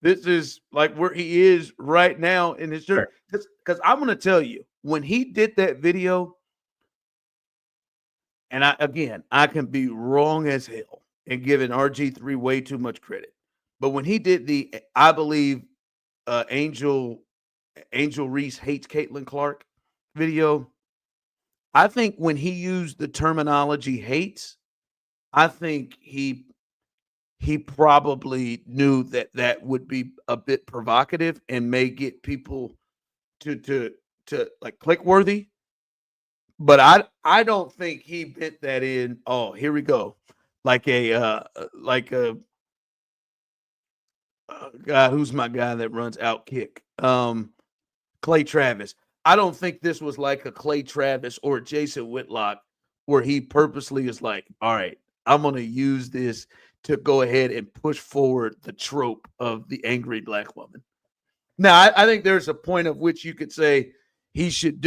is like where he is right now in his journey? Because I'm going to tell you, when he did that video, and I can be wrong as hell and giving RG3 way too much credit, but when he did I believe Angel Reese hates Caitlin Clark video, I think when he used the terminology hates, I think he probably knew that would be a bit provocative and may get people to like click worthy. But I don't think he bit that in. Oh, here we go. Like a God, who's my guy that runs Outkick? Clay Travis. I don't think this was like a Clay Travis or Jason Whitlock where he purposely is like, all right, I'm going to use this to go ahead and push forward the trope of the angry Black woman. Now, I think there's a point of which you could say he should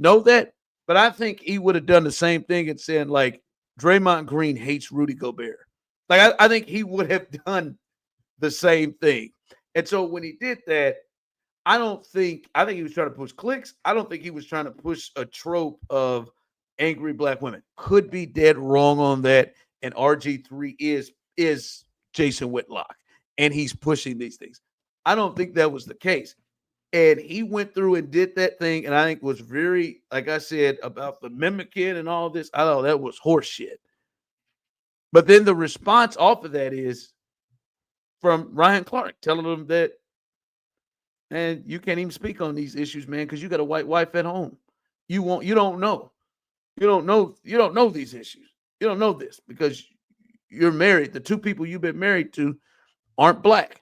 know that, but I think he would have done the same thing and saying like Draymond Green hates Rudy Gobert. Like I think he would have done the same thing. And so when he did that, I think he was trying to push clicks. I don't think he was trying to push a trope of angry Black women. Could be dead wrong on that. And RG3 is Jason Whitlock, and he's pushing these things. I don't think that was the case. And he went through and did that thing, and I think was very, like I said, about the mimicking and all this. I thought that was horse shit. But then the response off of that is from Ryan Clark telling him that, and you can't even speak on these issues, man, because you got a white wife at home. You don't know these issues. You don't know this because you're married. The two people you've been married to aren't Black.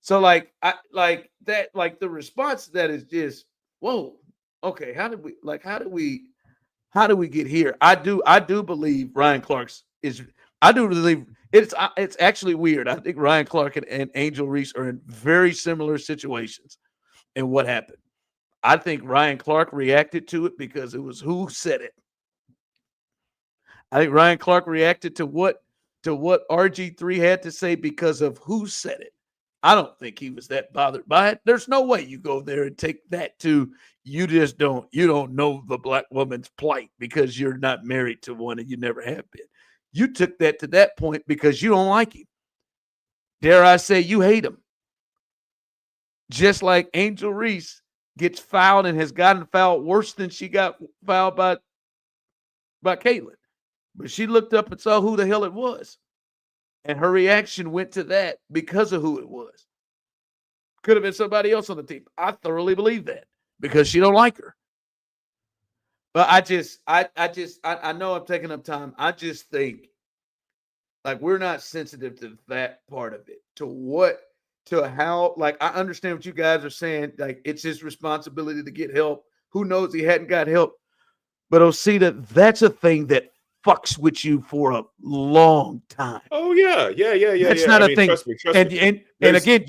So the response to that is just, whoa, okay, how did we get here? I do believe Ryan Clark's it's actually weird. I think Ryan Clark and Angel Reese are in very similar situations. And what happened? I think Ryan Clark reacted to it because it was who said it. I think Ryan Clark reacted to what RG3 had to say because of who said it. I don't think he was that bothered by it. There's no way you go there and take that to you don't know the black woman's plight because you're not married to one and you never have been. You took that to that point because you don't like him. Dare I say you hate him. Just like Angel Reese gets fouled and has gotten fouled worse than she got fouled by Caitlyn. But she looked up and saw who the hell it was. And her reaction went to that because of who it was. Could have been somebody else on the team. I thoroughly believe that because she don't like her. But I know I'm taking up time. I just think like we're not sensitive to that part of it. To how, like, I understand what you guys are saying. Like, it's his responsibility to get help. Who knows he hadn't got help. But Osita, that's a thing that fucks with you for a long time.
Oh yeah.
That's not a thing.
Trust me.
And again,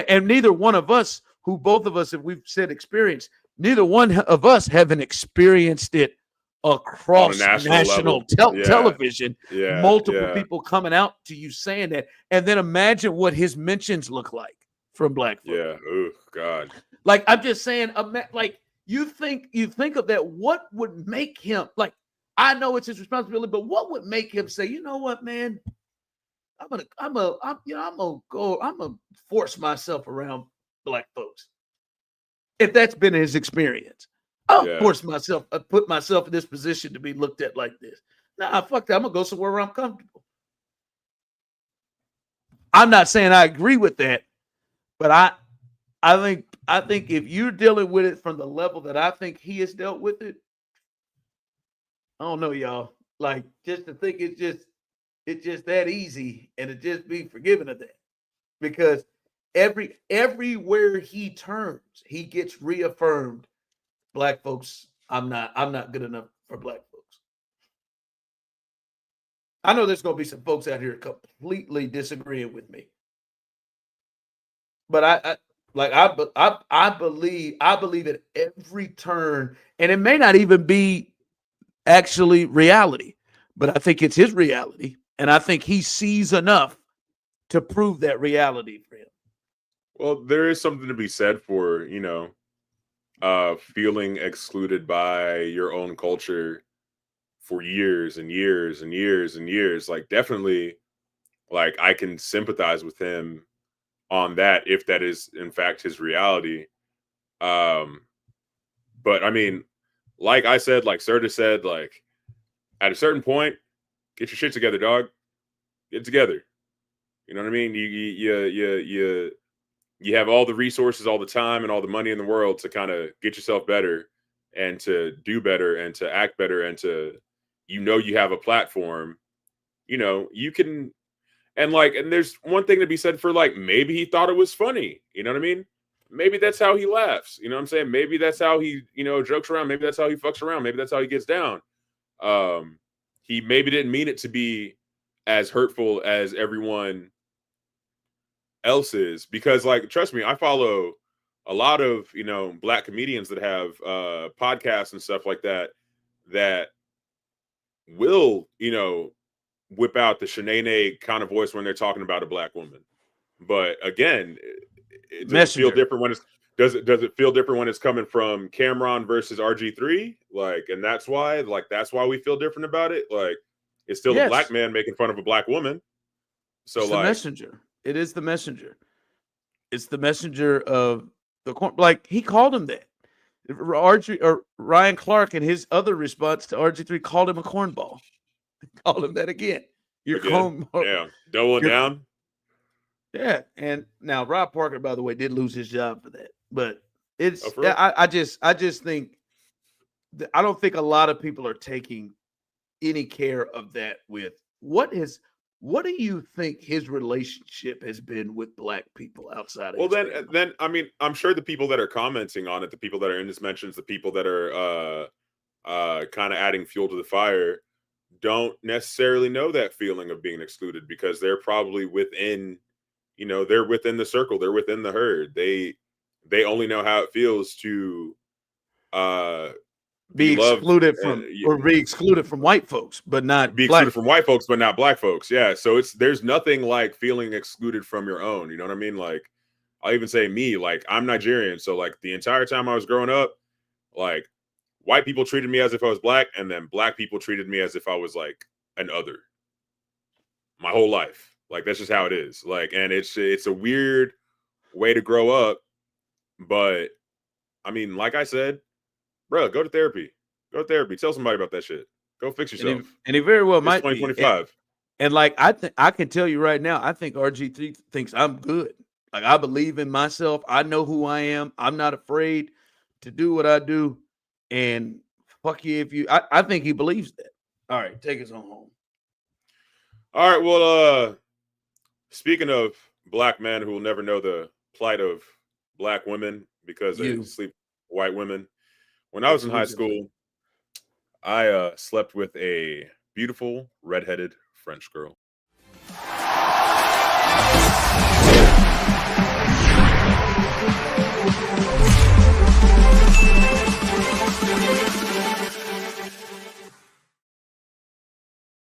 and neither one of us, who both of us, if we've said experience, neither one of us haven't experienced it across national television. Multiple people coming out to you saying that, and then imagine what his mentions look like from black folks.
Yeah. Oh God.
Like I'm just saying, like you think of that. What would make him like? I know it's his responsibility, but what would make him say, you know what, man? I'm gonna force myself around black folks. If that's been his experience, I'll force myself, put myself in this position to be looked at like this. Nah, fuck that. I'm gonna go somewhere where I'm comfortable. I'm not saying I agree with that, but I think if you're dealing with it from the level that I think he has dealt with it, I don't know, y'all. Like, just to think it's just that easy and to just be forgiven of that. Because everywhere he turns, he gets reaffirmed. Black folks, I'm not good enough for black folks. I know there's gonna be some folks out here completely disagreeing with me. But I believe at every turn, and it may not even be actually reality, but I think it's his reality, and I think he sees enough to prove that reality for him.
Well, there is something to be said for, feeling excluded by your own culture for years and years and years and years. Like, definitely, like, I can sympathize with him on that if that is in fact his reality. But I mean, like I said, like Serda said, like at a certain point, get your shit together, dog. Get it together. You know what I mean? You have all the resources, all the time, and all the money in the world to kind of get yourself better and to do better and to act better and to, you have a platform. You can, and there's one thing to be said for like maybe he thought it was funny. You know what I mean? Maybe that's how he laughs. You know what I'm saying? Maybe that's how he, jokes around. Maybe that's how he fucks around. Maybe that's how he gets down. He maybe didn't mean it to be as hurtful as everyone else is, because like, trust me, I follow a lot of, black comedians that have podcasts and stuff like that will, whip out the Shanae kind of voice when they're talking about a black woman. But again, it does feel different when it's does it feel different when it's coming from Cameron versus RG3? Like, and that's why we feel different about it. Like, it's still a black man making fun of a black woman. So
it's the messenger. It is the messenger. It's the messenger of the corn. Like, he called him that. Ryan Clark, in his other response to RG3, called him a cornball. Called him that again.
Yeah, doubling down.
Yeah, and now Rob Parker, by the way, did lose his job for that. But it's I just think I don't think a lot of people are taking any care of that. With what do you think his relationship has been with black people outside of
well then I mean, I'm sure the people that are commenting on it, the people that are in his mentions, the people that are kind of adding fuel to the fire, don't necessarily know that feeling of being excluded, because they're probably within, they're within the circle, they're within the herd. They only know how it feels to
be excluded from white folks, but not
be excluded from white folks, but not black folks. Yeah. So there's nothing like feeling excluded from your own. You know what I mean? Like, I'll even say me, like, I'm Nigerian. So like the entire time I was growing up, like, white people treated me as if I was black, and then black people treated me as if I was like an other my whole life. Like, that's just how it is. Like, and it's a weird way to grow up. But I mean, like I said, bro, go to therapy. Go to therapy. Tell somebody about that shit. Go fix yourself.
And he very well might
2025.
And like I can tell you right now, I think RG3 thinks I'm good. Like, I believe in myself. I know who I am. I'm not afraid to do what I do. And fuck you if you. I think he believes that. All right, take us on home.
All right. Well, speaking of black men who will never know the plight of black women because they sleep with white women. When I was in high school, I slept with a beautiful redheaded French girl.